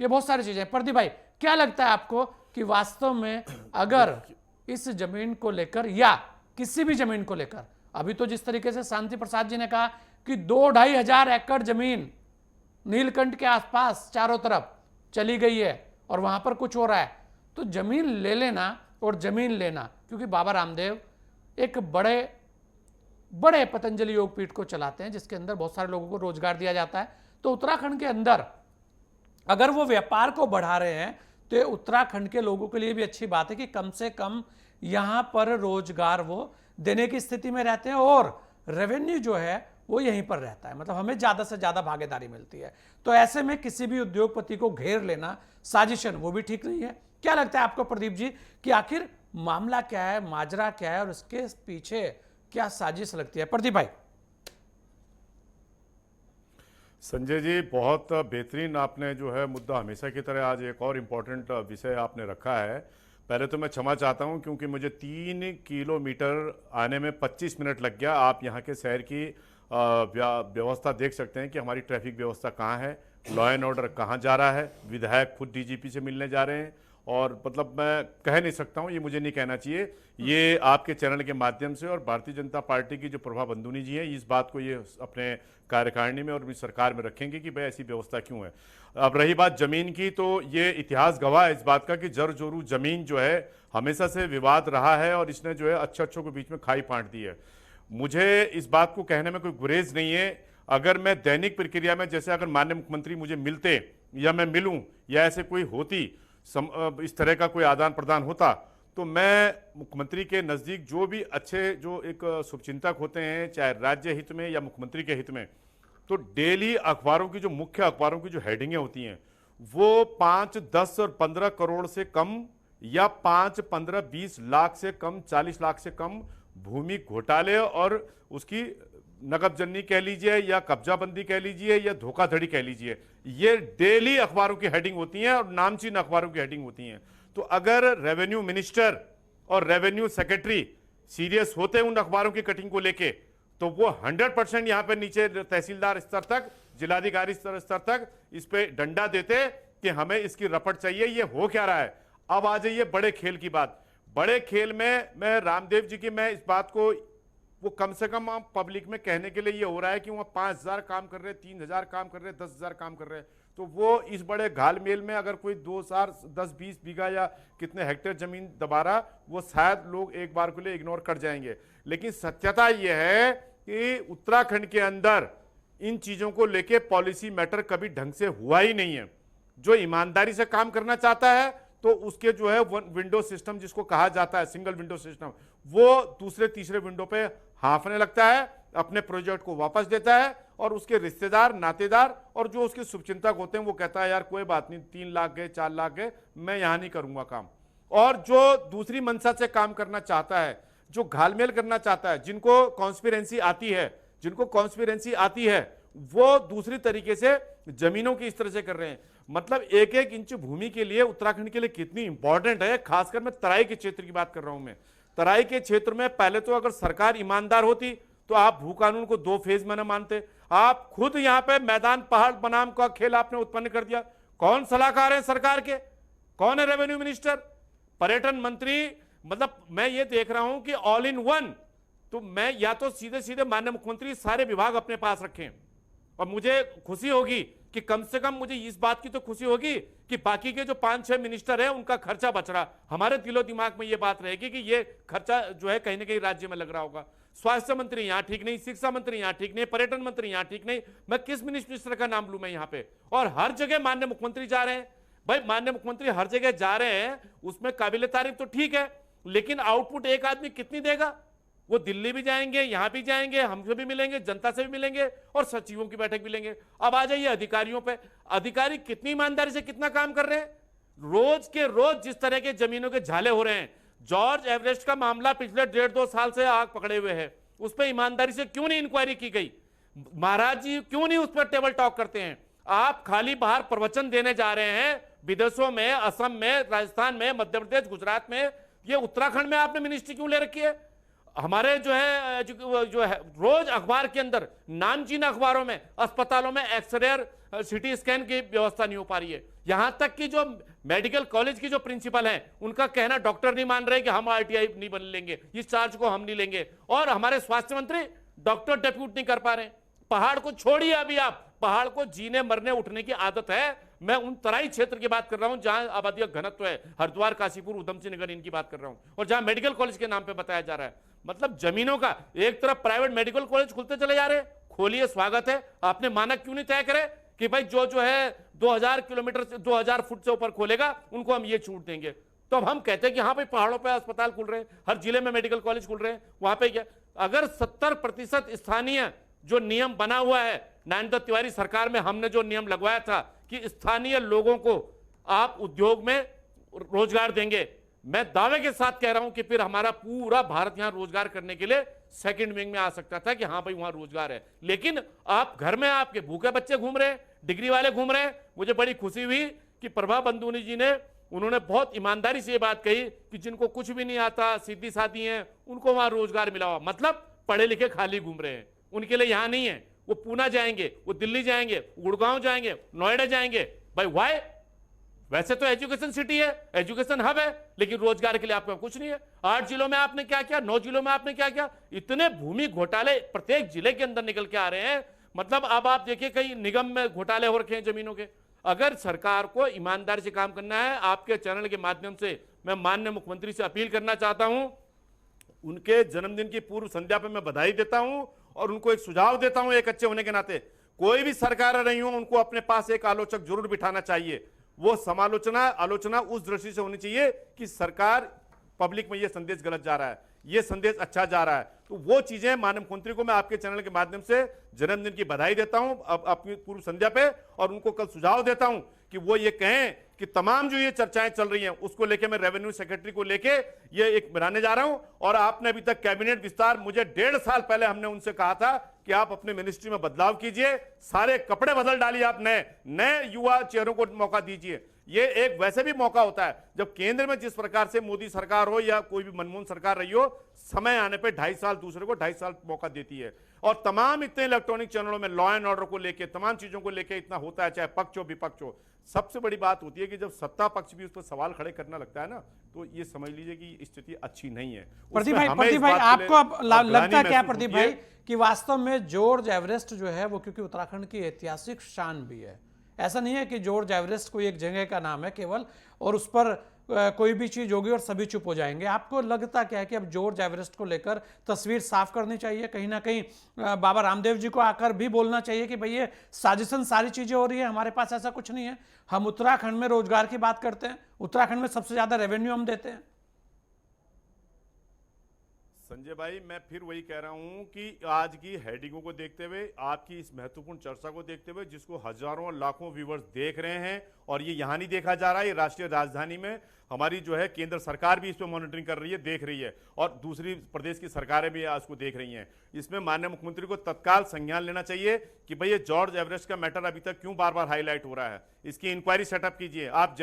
ये बहुत सारी चीजें। प्रदीप भाई, क्या लगता है आपको कि वास्तव में अगर इस जमीन को लेकर या किसी भी जमीन को लेकर, अभी तो जिस तरीके से शांति प्रसाद जी ने कहा कि 2-2.5 हजार एकड़ जमीन नीलकंठ के आसपास चारों तरफ चली गई है और वहां पर कुछ हो रहा है, तो जमीन ले लेना और जमीन लेना, क्योंकि बाबा रामदेव एक बड़े पतंजलि योगपीठ को चलाते हैं जिसके अंदर बहुत सारे लोगों को रोजगार दिया जाता है। तो उत्तराखंड के अंदर अगर वो व्यापार को बढ़ा रहे हैं तो ये उत्तराखंड के लोगों के लिए भी अच्छी बात है कि कम से कम यहां पर रोजगार वो देने की स्थिति में रहते हैं और रेवेन्यू जो है वो यहीं पर रहता है, मतलब हमें ज्यादा से ज्यादा भागीदारी मिलती है। तो ऐसे में किसी भी उद्योगपति को घेर लेना साजिशन, वो भी ठीक नहीं है। क्या लगता है आपको प्रदीप जी कि आखिर मामला क्या है, माजरा क्या है और इसके पीछे क्या साजिश लगती है? प्रदीप भाई। संजय जी, बहुत बेहतरीन आपने जो है मुद्दा हमेशा की तरह आज एक और इम्पोर्टेंट विषय आपने रखा है। पहले तो मैं क्षमा चाहता हूं क्योंकि मुझे 3 किलोमीटर आने में 25 मिनट लग गया। आप यहां के शहर की व्यवस्था देख सकते हैं कि हमारी ट्रैफिक व्यवस्था कहाँ है, लॉ एंड ऑर्डर कहाँ जा रहा है। विधायक खुद डीजीपी से मिलने जा रहे हैं और मतलब मैं कह नहीं सकता हूँ, ये मुझे नहीं कहना चाहिए। ये आपके चैनल के माध्यम से और भारतीय जनता पार्टी की जो प्रभा बंदूनी जी हैं, इस बात को ये अपने कार्यकारिणी में और भी सरकार में रखेंगे कि भाई ऐसी व्यवस्था क्यों है। अब रही बात जमीन की, तो ये इतिहास गवाह है इस बात का कि जर जोरू जमीन जो है हमेशा से विवाद रहा है और इसने जो है अच्छों के बीच में खाई फाँट दी है। मुझे इस बात को कहने में कोई गुरेज नहीं है। अगर मैं दैनिक प्रक्रिया में, जैसे अगर माननीय मुख्यमंत्री मुझे मिलते या मैं मिलूं या ऐसे कोई होती इस तरह का कोई आदान प्रदान होता, तो मैं मुख्यमंत्री के नज़दीक जो भी अच्छे जो एक शुभचिंतक होते हैं, चाहे राज्य हित में या मुख्यमंत्री के हित में, तो डेली अखबारों की जो मुख्य अखबारों की जो हेडिंगें होती हैं वो 5, 10 और 15 करोड़ से कम या 5, 15, 20 लाख से कम, 40 लाख से कम भूमि घोटाले और उसकी नकबजनी कह लीजिए या कब्जाबंदी कह लीजिए या धोखाधड़ी कह लीजिए, ये डेली अखबारों की हेडिंग होती हैं और नामचीन अखबारों की हेडिंग होती हैं। तो अगर रेवेन्यू मिनिस्टर और रेवेन्यू सेक्रेटरी सीरियस होते उन अखबारों की कटिंग को लेके, तो वो 100% यहां पे नीचे तहसीलदार स्तर तक, जिलाधिकारी स्तर तक इस पे डंडा देते कि हमें इसकी रपट चाहिए, ये हो क्या रहा है। अब आ जाइए बड़े खेल की बात। बड़े खेल में मैं रामदेव जी की, मैं इस बात को, वो कम से कम पब्लिक में कहने के लिए ये हो रहा है कि वहाँ 5,000 काम कर रहे, 3,000 काम कर रहे, 10,000 काम कर रहे हैं, तो वो इस बड़े घालमेल में अगर कोई 10-20 बीघा या कितने हेक्टेयर जमीन दबा रहा, वो शायद लोग एक बार के लिए इग्नोर कर जाएंगे। लेकिन सत्यता ये है कि उत्तराखंड के अंदर इन चीजों को लेके पॉलिसी मैटर कभी ढंग से हुआ ही नहीं है। जो ईमानदारी से काम करना चाहता है तो उसके जो है विंडो सिस्टम जिसको कहा जाता है, सिंगल विंडो सिस्टम, वो दूसरे तीसरे विंडो पे हांफने लगता है, अपने प्रोजेक्ट को वापस देता है और उसके रिश्तेदार, नातेदार और जो उसके शुभचिंतक होते हैं वो कहता है यार कोई बात नहीं, 3 लाख गए, 4 लाख गए, मैं यहां नहीं करूंगा काम। और जो दूसरी मंशा से काम करना चाहता है, जो घालमेल करना चाहता है, जिनको कॉन्स्पिरेंसी आती है, वो दूसरी तरीके से जमीनों की इस तरह से कर रहे हैं। मतलब एक एक इंच भूमि के लिए उत्तराखंड के लिए कितनी इंपॉर्टेंट है। खासकर मैं तराई के क्षेत्र की बात कर रहा हूं। मैं तराई के क्षेत्र में पहले तो अगर सरकार ईमानदार होती तो आप भू कानून को 2 फेज में न मानते। आप खुद यहां पे मैदान पहाड़ बनाम का खेल आपने उत्पन्न कर दिया। कौन सलाहकार है सरकार के, कौन है रेवेन्यू मिनिस्टर, पर्यटन मंत्री, मतलब मैं ये देख रहा हूं कि ऑल इन वन। तो मैं या तो सीधे सीधे माननीय मुख्यमंत्री सारे विभाग अपने पास रखें, और मुझे खुशी होगी कि कम से कम मुझे इस बात की तो खुशी होगी कि बाकी के जो 5-6 मिनिस्टर हैं उनका खर्चा बच रहा। हमारे दिलो दिमाग में ये बात रहेगी कि ये खर्चा जो है कहीं ना कहीं राज्य में लग रहा होगा। स्वास्थ्य मंत्री यहां ठीक नहीं, शिक्षा मंत्री यहां ठीक नहीं, पर्यटन मंत्री यहां ठीक नहीं, मैं किस मिनिस्टर का नाम लूं मैं यहां पे। और हर जगह माननीय मुख्यमंत्री जा रहे हैं। भाई माननीय मुख्यमंत्री हर जगह जा रहे हैं, उसमें काबिले तारीफ तो ठीक है, लेकिन आउटपुट एक आदमी कितनी देगा। वो दिल्ली भी जाएंगे, यहां भी जाएंगे, हमसे भी मिलेंगे, जनता से भी मिलेंगे और सचिवों की बैठक भी लेंगे। अब आ जाइए अधिकारियों पे। अधिकारी कितनी ईमानदारी से कितना काम कर रहे हैं। रोज के रोज जिस तरह के जमीनों के झाले हो रहे हैं, जॉर्ज एवरेस्ट का मामला पिछले 1.5-2 साल से आग पकड़े हुए है, उस पर ईमानदारी से क्यों नहीं इंक्वायरी की गई। महाराज जी क्यों नहीं उस पर टेबल टॉक करते हैं। आप खाली बाहर प्रवचन देने जा रहे हैं विदेशों में, असम में, राजस्थान में, मध्य प्रदेश, गुजरात में। ये उत्तराखंड में आपने मिनिस्ट्री क्यों ले रखी है। हमारे जो है रोज अखबार के अंदर, नामचीन अखबारों में, अस्पतालों में एक्सरे सिटी स्कैन की व्यवस्था नहीं हो पा रही है। यहां तक कि जो मेडिकल कॉलेज की जो प्रिंसिपल हैं, उनका कहना डॉक्टर नहीं मान रहे कि हम आरटीआई नहीं बन लेंगे, इस चार्ज को हम नहीं लेंगे। और हमारे स्वास्थ्य मंत्री डॉक्टर डेप्यूट नहीं कर पा रहे। पहाड़ को छोड़िए, अभी आप पहाड़ को जीने मरने उठने की आदत है। मैं उन तराई क्षेत्र की बात कर रहा हूं जहां आबादी का घनत्व है, हरिद्वार, काशीपुर, उधम सिंह नगर, इनकी बात कर रहा हूं, और जहां मेडिकल कॉलेज के नाम पे बताया जा रहा है। मतलब जमीनों का, एक तरफ प्राइवेट मेडिकल कॉलेज खुलते चले जा रहे हैं, खोलिए, स्वागत है। आपने मानक क्यों नहीं तय करे कि भाई जो है 2000 किलोमीटर से 2000 फुट से ऊपर खोलेगा उनको हम ये छूट देंगे। तो अब हम कहते हैं कि हाँ भाई पहाड़ों पे अस्पताल खुल रहे हैं, हर जिले में मेडिकल कॉलेज खुल रहे हैं, वहां पे क्या। अगर 70% स्थानीय जो नियम बना हुआ है, नरेंद्र तिवारी सरकार में हमने जो नियम लगवाया था कि स्थानीय लोगों को आप उद्योग में रोजगार देंगे, मैं दावे के साथ कह रहा हूं कि फिर हमारा पूरा भारत यहां रोजगार करने के लिए सेकंड विंग में आ सकता था कि हाँ भाई वहां रोजगार है। लेकिन आप घर में आपके भूखे बच्चे घूम रहे हैं, डिग्री वाले घूम रहे हैं। मुझे बड़ी खुशी हुई कि प्रभा बंदूनी जी ने, उन्होंने बहुत ईमानदारी से ये बात कही कि जिनको कुछ भी नहीं आता, सीधी सादी हैं, उनको वहां रोजगार मिला हुआ। मतलब पढ़े लिखे खाली घूम रहे हैं, उनके लिए यहां नहीं है। वो पूना जाएंगे, वो दिल्ली जाएंगे, गुड़गांव जाएंगे, नोएडा जाएंगे। भाई वाई, वैसे तो एजुकेशन सिटी है, एजुकेशन हब है, लेकिन रोजगार के लिए आपका कुछ नहीं है। 8 जिलों में आपने क्या किया, 9 जिलों में आपने क्या किया। इतने भूमि घोटाले प्रत्येक जिले के अंदर निकल के आ रहे हैं। मतलब अब आप देखिए कई निगम में घोटाले हो रखे हैं जमीनों के। अगर सरकार को ईमानदारी से काम करना है, आपके चैनल के माध्यम से मैं माननीय मुख्यमंत्री से अपील करना चाहता हूं, उनके जन्मदिन की पूर्व संध्या पर मैं बधाई देता हूं और उनको एक सुझाव देता हूं, एक अच्छे होने के नाते। कोई भी सरकार रही हो, उनको अपने पास एक आलोचक जरूर बिठाना चाहिए। वो आलोचना उस दृष्टि से होनी चाहिए कि सरकार पब्लिक में ये संदेश गलत जा रहा है, ये संदेश अच्छा जा रहा है। तो वो चीजें माननीय मुख्यमंत्री को मैं आपके चैनल के माध्यम से जन्मदिन की बधाई देता हूं अपनी पूर्व संध्या पे, और उनको कल सुझाव देता हूं कि वो ये कहें कि तमाम जो ये चर्चाएं चल रही हैं उसको लेके मैं रेवेन्यू सेक्रेटरी को लेके ये एक बनाने जा रहा हूं। और आपने अभी तक कैबिनेट विस्तार, मुझे 1.5 साल पहले हमने उनसे कहा था कि आप अपने मिनिस्ट्री में बदलाव कीजिए, सारे कपड़े बदल डालिए, आप नए युवा चेहरों को मौका दीजिए। ये एक वैसे भी मौका होता है जब केंद्र में जिस प्रकार से मोदी सरकार हो या कोई भी मनमोहन सरकार रही हो, समय आने पे 2.5 साल दूसरे को 2.5 साल मौका देती है। और तमाम इतने इलेक्ट्रॉनिक चैनलों में लॉ एंड ऑर्डर को लेके, तमाम चीजों को लेके इतना होता है, चाहे पक्ष हो विपक्ष हो। सबसे बड़ी बात होती है कि जब सत्ता पक्ष भी उस पर सवाल खड़े करना लगता है ना, तो ये समझ लीजिए कि स्थिति अच्छी नहीं है। प्रदीप भाई आपको अब लगता क्या प्रदीप भाई कि वास्तव में जॉर्ज एवरेस्ट जो है वो, क्योंकि उत्तराखंड की ऐतिहासिक शान भी है, ऐसा नहीं है कि जॉर्ज एवरेस्ट कोई एक जगह का नाम है केवल और उस पर कोई भी चीज होगी और सभी चुप हो जाएंगे। आपको लगता क्या है कि अब जॉर्ज एवरेस्ट को लेकर तस्वीर साफ करनी चाहिए, कहीं ना कहीं बाबा रामदेव जी को आकर भी बोलना चाहिए कि भाई ये साजिशन सारी चीजें हो रही है, हमारे पास ऐसा कुछ नहीं है, हम उत्तराखंड में रोजगार की बात करते हैं, उत्तराखंड में सबसे ज्यादा रेवेन्यू हम देते हैं। संजय भाई, मैं फिर वही कह रहा हूं कि आज की हेडिंगों को देखते हुए, आपकी इस महत्वपूर्ण चर्चा को देखते हुए, जिसको हजारों लाखों व्यूवर्स देख रहे हैं, और ये यहां नहीं देखा जा रहा है, ये राष्ट्रीय राजधानी में हमारी जो है केंद्र सरकार भी इस पर मॉनिटरिंग कर रही है, देख रही है, और दूसरी प्रदेश की सरकारें भी आज को देख रही हैं। इसमें माननीय मुख्यमंत्री को तत्काल संज्ञान लेना चाहिए कि भाई ये जॉर्ज एवरेस्ट का मैटर अभी तक क्यों बार बार हाईलाइट हो रहा है, इसकी इंक्वायरी सेटअप कीजिए। आप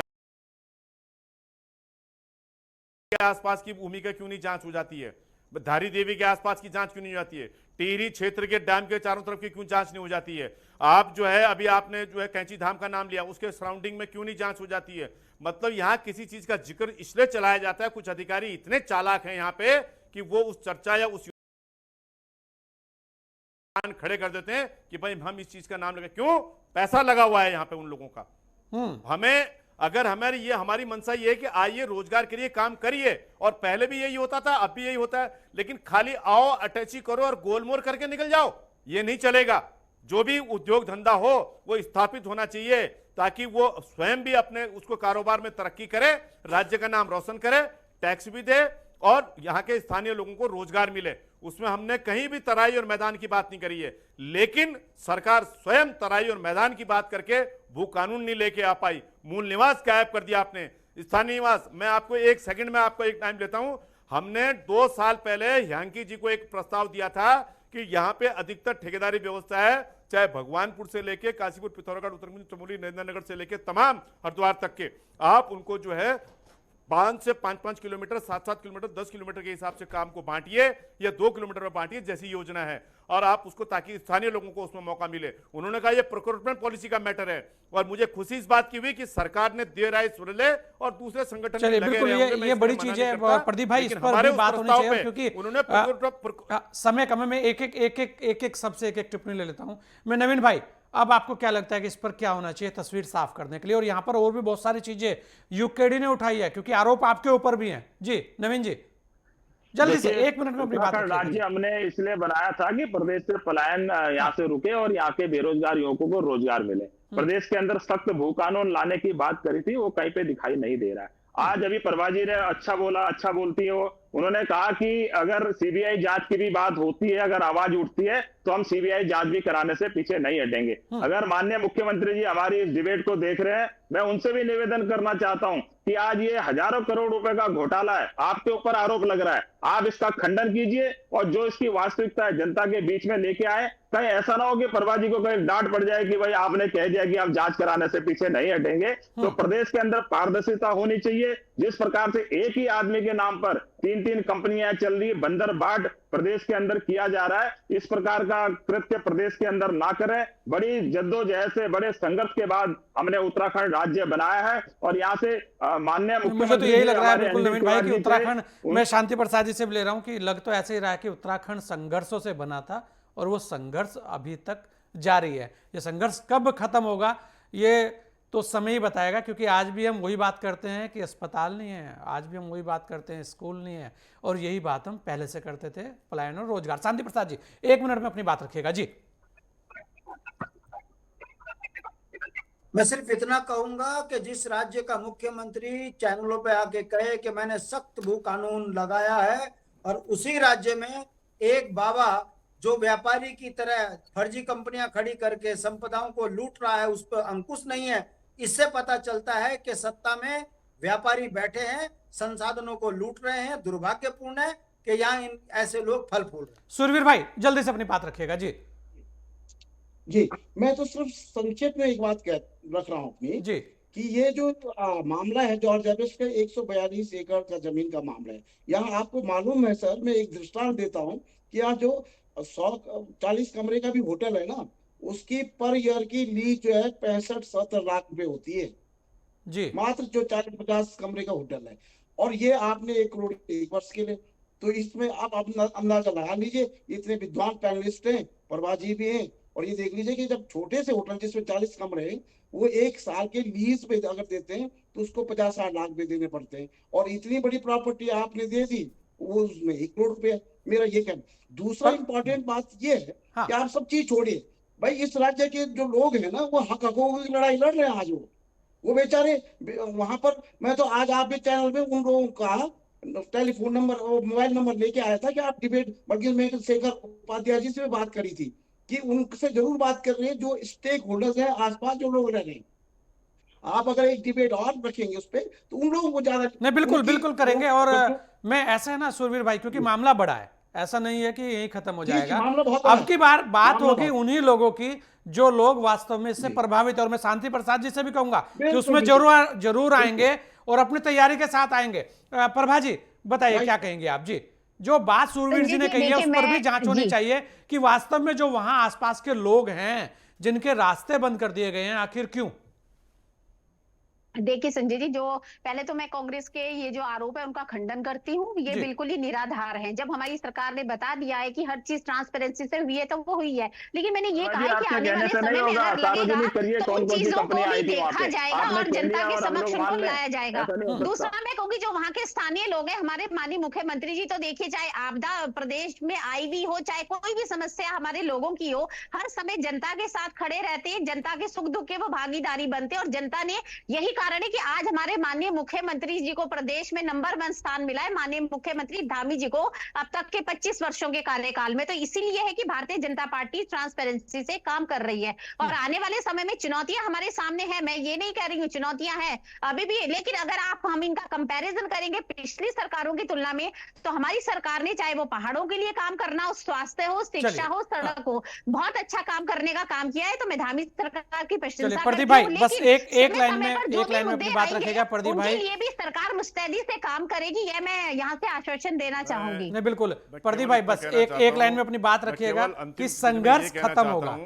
आसपास की भूमि का क्यों नहीं जांच हो जाती है, धारी देवी के आसपास की जांच क्यों नहीं हो जाती है, टिहरी क्षेत्र के डैम के चारों तरफ की क्यों जांच नहीं हो जाती है, आप जो है अभी आपने जो है कैंची धाम का नाम लिया, उसके सराउंडिंग में क्यों नहीं जांच हो जाती है। मतलब यहां किसी चीज का जिक्र इसलिए चलाया जाता है, कुछ अधिकारी इतने चालाक हैं यहां पे कि वो उस चर्चा या उस खड़े कर देते हैं कि भाई हम इस चीज का नाम लगा, क्यों, पैसा लगा हुआ है यहां पे उन लोगों का। हमें अगर हमारी मंशा ये है कि आइए रोजगार के लिए काम करिए, और पहले भी यही होता था, अब भी यही होता है, लेकिन खाली आओ, अटैची करो और गोलमोल करके निकल जाओ, ये नहीं चलेगा। जो भी उद्योग धंधा हो वो स्थापित होना चाहिए, ताकि वो स्वयं भी अपने उसको कारोबार में तरक्की करे, राज्य का नाम रोशन करे, टैक्स भी दे और यहाँ के स्थानीय लोगों को रोजगार मिले। उसमें हमने कहीं भी तराई और मैदान की बात नहीं करी है, लेकिन सरकार स्वयं तराई और मैदान की बात करके भू कानून नहीं लेके आ पाई। मूल निवास गायब कर दिया आपने, स्थानीय निवास। मैं आपको 1 सेकंड में आपको एक टाइम लेता हूं। हमने 2 साल पहले ह्यांकी जी को एक प्रस्ताव दिया था कि यहां पे अधिकतर ठेकेदारी व्यवस्था है, चाहे भगवानपुर से लेके काशीपुर, पिथौरागढ़, उत्तरकाशी, चमोली, नरेंद्रनगर से लेके तमाम हरिद्वार तक के, आप उनको जो है 5 से 5 किलोमीटर, 7 किलोमीटर, 10 किलोमीटर के हिसाब से काम को बांटिए या 2 किलोमीटर में बांटिए, जैसी योजना है, और आप उसको, ताकि स्थानीय लोगों को उसमें मौका मिले। उन्होंने कहा ये प्रोक्योरमेंट पॉलिसी का मैटर है, और मुझे खुशी इस बात की हुई कि सरकार ने देर आए सुन ले और दूसरे संगठन चलिए बिल्कुल ये बड़ी चीज है प्रदीप भाई, इस पर भी बात होनी चाहिए, क्योंकि उन्होंने समय कम में एक सबसे एक टिप्पणी ले लेता हूं मैं। नवीन भाई, अब आपको क्या लगता है कि इस पर क्या होना चाहिए तस्वीर साफ करने के लिए? और यहां पर और भी बहुत सारी चीजें यूकेडी ने उठाई है, क्योंकि आरोप आपके ऊपर भी हैं। जी नवीन जी, जल्दी से 1 मिनट में अपनी बात रखिए। राज्य हमने इसलिए बनाया था कि प्रदेश से पलायन यहाँ से रुके और यहाँ के बेरोजगार युवकों को रोजगार मिले। प्रदेश के अंदर सख्त भू कानून लाने की बात करी थी, वो कहीं पे दिखाई नहीं दे रहा है। आज अभी प्रभा जी ने अच्छा बोला, अच्छा बोलती है वो। उन्होंने कहा कि अगर सीबीआई जांच की भी बात होती है, अगर आवाज उठती है, तो हम सीबीआई जांच भी कराने से पीछे नहीं हटेंगे। अगर माननीय मुख्यमंत्री जी हमारी इस डिबेट को देख रहे हैं, मैं उनसे भी निवेदन करना चाहता हूं कि आज ये हजारों करोड़ रुपए का घोटाला है, आपके ऊपर आरोप लग रहा है, आप इसका खंडन कीजिए और जो इसकी वास्तविकता है जनता के बीच में लेके आए। कहीं ऐसा ना हो कि प्रभा जी को कहीं डांट पड़ जाए कि भाई आपने कह दिया कि आप जांच कराने से पीछे नहीं हटेंगे। तो प्रदेश के अंदर पारदर्शिता होनी चाहिए। जिस प्रकार से एक ही आदमी के नाम पर 3-3 कंपनियां चल रही, बंदर बाट प्रदेश के अंदर किया जा रहा है, इस प्रकार का कृत्य प्रदेश के अंदर ना करें। बड़ी जद्दोजहद से, बड़े संघर्ष के बाद हमने उत्तराखंड राज्य बनाया है, और यहाँ से माननीय मुख्यमंत्री, मुझे तो यही लग रहा है बिल्कुल नवीन भाई कि उत्तराखंड, मैं शांति प्रसाद जी से भी ले रहा हूं कि लग तो ऐसे ही रहा है कि उत्तराखंड संघर्षों से बना था और वो संघर्ष अभी तक जारी है। ये संघर्ष कब खत्म होगा ये तो समय ही बताएगा, क्योंकि आज भी हम वही बात करते हैं कि अस्पताल नहीं है, आज भी हम वही बात करते हैं स्कूल नहीं है, और यही बात हम पहले से करते थे, पलायन और रोजगार। शांति प्रसाद जी 1 मिनट में अपनी बात रखिएगा। जी मैं सिर्फ इतना कहूंगा कि जिस राज्य का मुख्यमंत्री चैनलों पे आके कहे कि मैंने सख्त भू कानून लगाया है, और उसी राज्य में एक बाबा जो व्यापारी की तरह फर्जी कंपनियां खड़ी करके संपदाओं को लूट रहा है, उस पर अंकुश नहीं है, इससे पता चलता है कि सत्ता में व्यापारी बैठे हैं, संसाधनों को लूट रहे हैं। दुर्भाग्यपूर्ण है कि यहाँ इन ऐसे लोग फल फूल रहे हैं। सुरवीर भाई जल्दी से अपनी बात रखिएगा जी। जी, मैं तो सिर्फ संक्षेप में एक बात रख रहा हूँ अपनी, जी कि ये जो मामला है जॉर्ज एवरेस्ट का 142 एकड़ का जमीन का मामला है। यहाँ आपको मालूम है सर, मैं एक दृष्टांत देता हूँ कि यहाँ जो 140 कमरे का भी होटल है ना, उसकी पर ईयर की लीज जो है 65-70 लाख रुपए होती है जी मात्र, जो 40-50 कमरे का होटल है। और ये आपने 1 करोड़ 1 वर्ष के लिए, तो इसमें आप अपना अंदाजा लगा लीजिए। इतने विद्वान पैनलिस्ट हैं, प्रवाजी भी हैं। और ये देख लीजिए कि जब छोटे से होटल जिसमें 40 कमरे हैं, वो 1 साल के लीज पे अगर देते हैं तो उसको 50-60 लाख भी देने पड़ते हैं। और इतनी बड़ी प्रॉपर्टी आपने दे दी, वो उसमें 1 करोड़ रुपया। मेरा ये कहना। दूसरा इंपॉर्टेंट बात ये है कि आप सब चीज छोड़िए भाई, इस राज्य के जो लोग हैं ना, वो हक हकों की लड़ाई लड़ रहे हैं आज। वो बेचारे वहां पर, मैं तो आज आपके चैनल में उन लोगों का टेलीफोन नंबर और मोबाइल नंबर लेके आया था कि आप डिबेट, बल्कि मैं शेखर उपाध्याय जी से बात करी थी कि उनसे जरूर बात कर रहे हैं, जो स्टेक होल्डर्स हैं आसपास जो लोग रह रहे हैं। आप अगर एक डिबेट और रखेंगे उस पर, तो उन लोगों को ज्यादा नहीं, बिल्कुल बिल्कुल करेंगे। और मैं ऐसे है ना सुरवीर भाई, क्योंकि मामला बड़ा है, ऐसा नहीं है कि यही खत्म हो जाएगा। अब की बार बात होगी उन्हीं लोगों की जो लोग वास्तव में इससे प्रभावित है। और मैं शांति प्रसाद जी से भी कहूंगा कि उसमें जरूर आएंगे और अपनी तैयारी के साथ आएंगे। प्रभा जी बताइए क्या कहेंगे आप जी। जो बात सुरवीर जी ने कही है उस पर भी जांच होनी चाहिए कि वास्तव में जो वहां आसपास के लोग हैं जिनके रास्ते बंद कर दिए गए हैं, आखिर क्यों। देखिए संजय जी, जो पहले तो मैं कांग्रेस के ये जो आरोप है उनका खंडन करती हूँ। ये बिल्कुल ही निराधार है। जब हमारी सरकार ने बता दिया है कि हर चीज ट्रांसपेरेंसी से हुई है तो वो हुई है, लेकिन मैंने ये कहा है कि आने वाले समय में अगर लगेगा तो उन चीजों को भी देखा जाएगा और जनता के समक्ष उनको लाया जाएगा। दूसरा मैं कहूंगी जो वहाँ के स्थानीय लोग हैं, हमारे माननीय मुख्यमंत्री जी तो देखिए, चाहे आपदा प्रदेश में आई भी हो, चाहे कोई भी समस्या हमारे लोगों की हो, हर समय जनता के साथ खड़े रहते हैं, जनता के सुख दुख के वो भागीदारी बनते हैं। और जनता ने यही कारण है कि आज हमारे माननीय मुख्यमंत्री जी को प्रदेश में नंबर 1 स्थान मिला है, माननीय मुख्यमंत्री धामी जी को अब तक के 25 वर्षों के कार्यकाल में। तो इसीलिए है कि भारतीय जनता पार्टी ट्रांसपेरेंसी से काम कर रही है। और आने वाले समय में चुनौतियां हमारे सामने हैं, मैं ये नहीं कह रही हूँ चुनौतियां हैं अभी भी, लेकिन अगर हम इनका कंपैरिजन करेंगे पिछली सरकारों की तुलना में, तो हमारी सरकार ने, चाहे वो पहाड़ों के लिए काम करना हो, स्वास्थ्य हो, शिक्षा हो, सड़क हो, बहुत अच्छा काम करने का काम किया है। तो मैं धामी सरकार की प्रशंसा करती हूँ। भाई बस एक लाइन में अपनी बात रखेगा प्रदीप भाई। ये भी सरकार मुस्तैदी से काम करेगी, ये मैं यहाँ से आश्वासन देना चाहूंगी। नहीं बिल्कुल प्रदीप भाई, बस एक लाइन में अपनी बात रखिएगा कि संघर्ष खत्म होगा।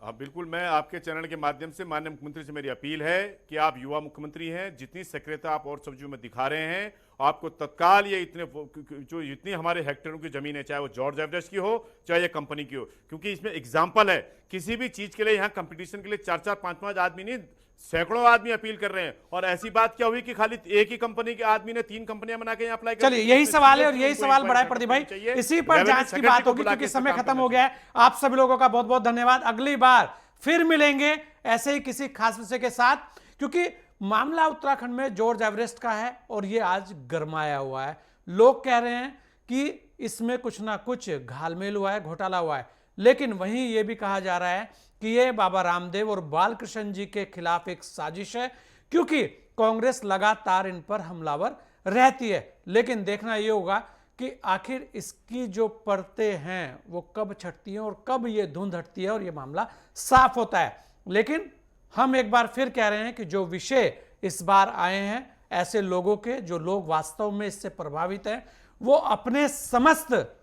हाँ बिल्कुल, मैं आपके चैनल के माध्यम से माननीय मुख्यमंत्री से मेरी अपील है कि आप युवा मुख्यमंत्री हैं, जितनी सक्रियता आप और सब्जियों में दिखा रहे हैं, आपको तत्काल ये जितनी हमारे हेक्टेयरों की जमीन है, चाहे वो जॉर्ज एवरेस्ट की हो चाहे ये कंपनी की हो, क्योंकि इसमें एग्जाम्पल है किसी भी चीज के लिए यहाँ कंपटीशन के लिए 4-4, 5-5 आदमी नहीं, सैकड़ों आदमी अपील कर रहे हैं। और ऐसी बात क्या हुई कि खाली एक ही कंपनी के आदमी ने 3 कंपनियां बना के यहाँ अप्लाई कर। चलिए यही सवाल है और यही सवाल बढ़ा है प्रदीप भाई, इसी पर जांच की बात होगी क्योंकि समय खत्म हो गया है। आप सभी लोगों का बहुत बहुत धन्यवाद। अगली बार फिर मिलेंगे ऐसे ही किसी खास विषय के साथ, क्योंकि मामला उत्तराखंड में जॉर्ज एवरेस्ट का है और ये आज गरमाया हुआ है। लोग कह रहे हैं कि इसमें कुछ ना कुछ घालमेल हुआ है, घोटाला हुआ है, लेकिन वहीं ये भी कहा जा रहा है कि ये बाबा रामदेव और बालकृष्ण जी के खिलाफ एक साजिश है, क्योंकि कांग्रेस लगातार इन पर हमलावर रहती है। लेकिन देखना यह होगा कि आखिर इसकी जो परतें हैं वो कब छटती हैं और कब ये धुंध हटती है और ये मामला साफ होता है। लेकिन हम एक बार फिर कह रहे हैं कि जो विषय इस बार आए हैं ऐसे लोगों के, जो लोग वास्तव में इससे प्रभावित हैं, वो अपने समस्त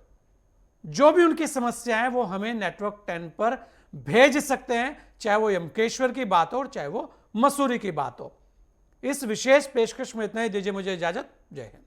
जो भी उनकी समस्या है वो हमें नेटवर्क 10 पर भेज सकते हैं, चाहे वो यमकेश्वर की बात हो और चाहे वो मसूरी की बात हो। इस विशेष पेशकश में इतना ही, दीजिए मुझे इजाजत। जय हिंद।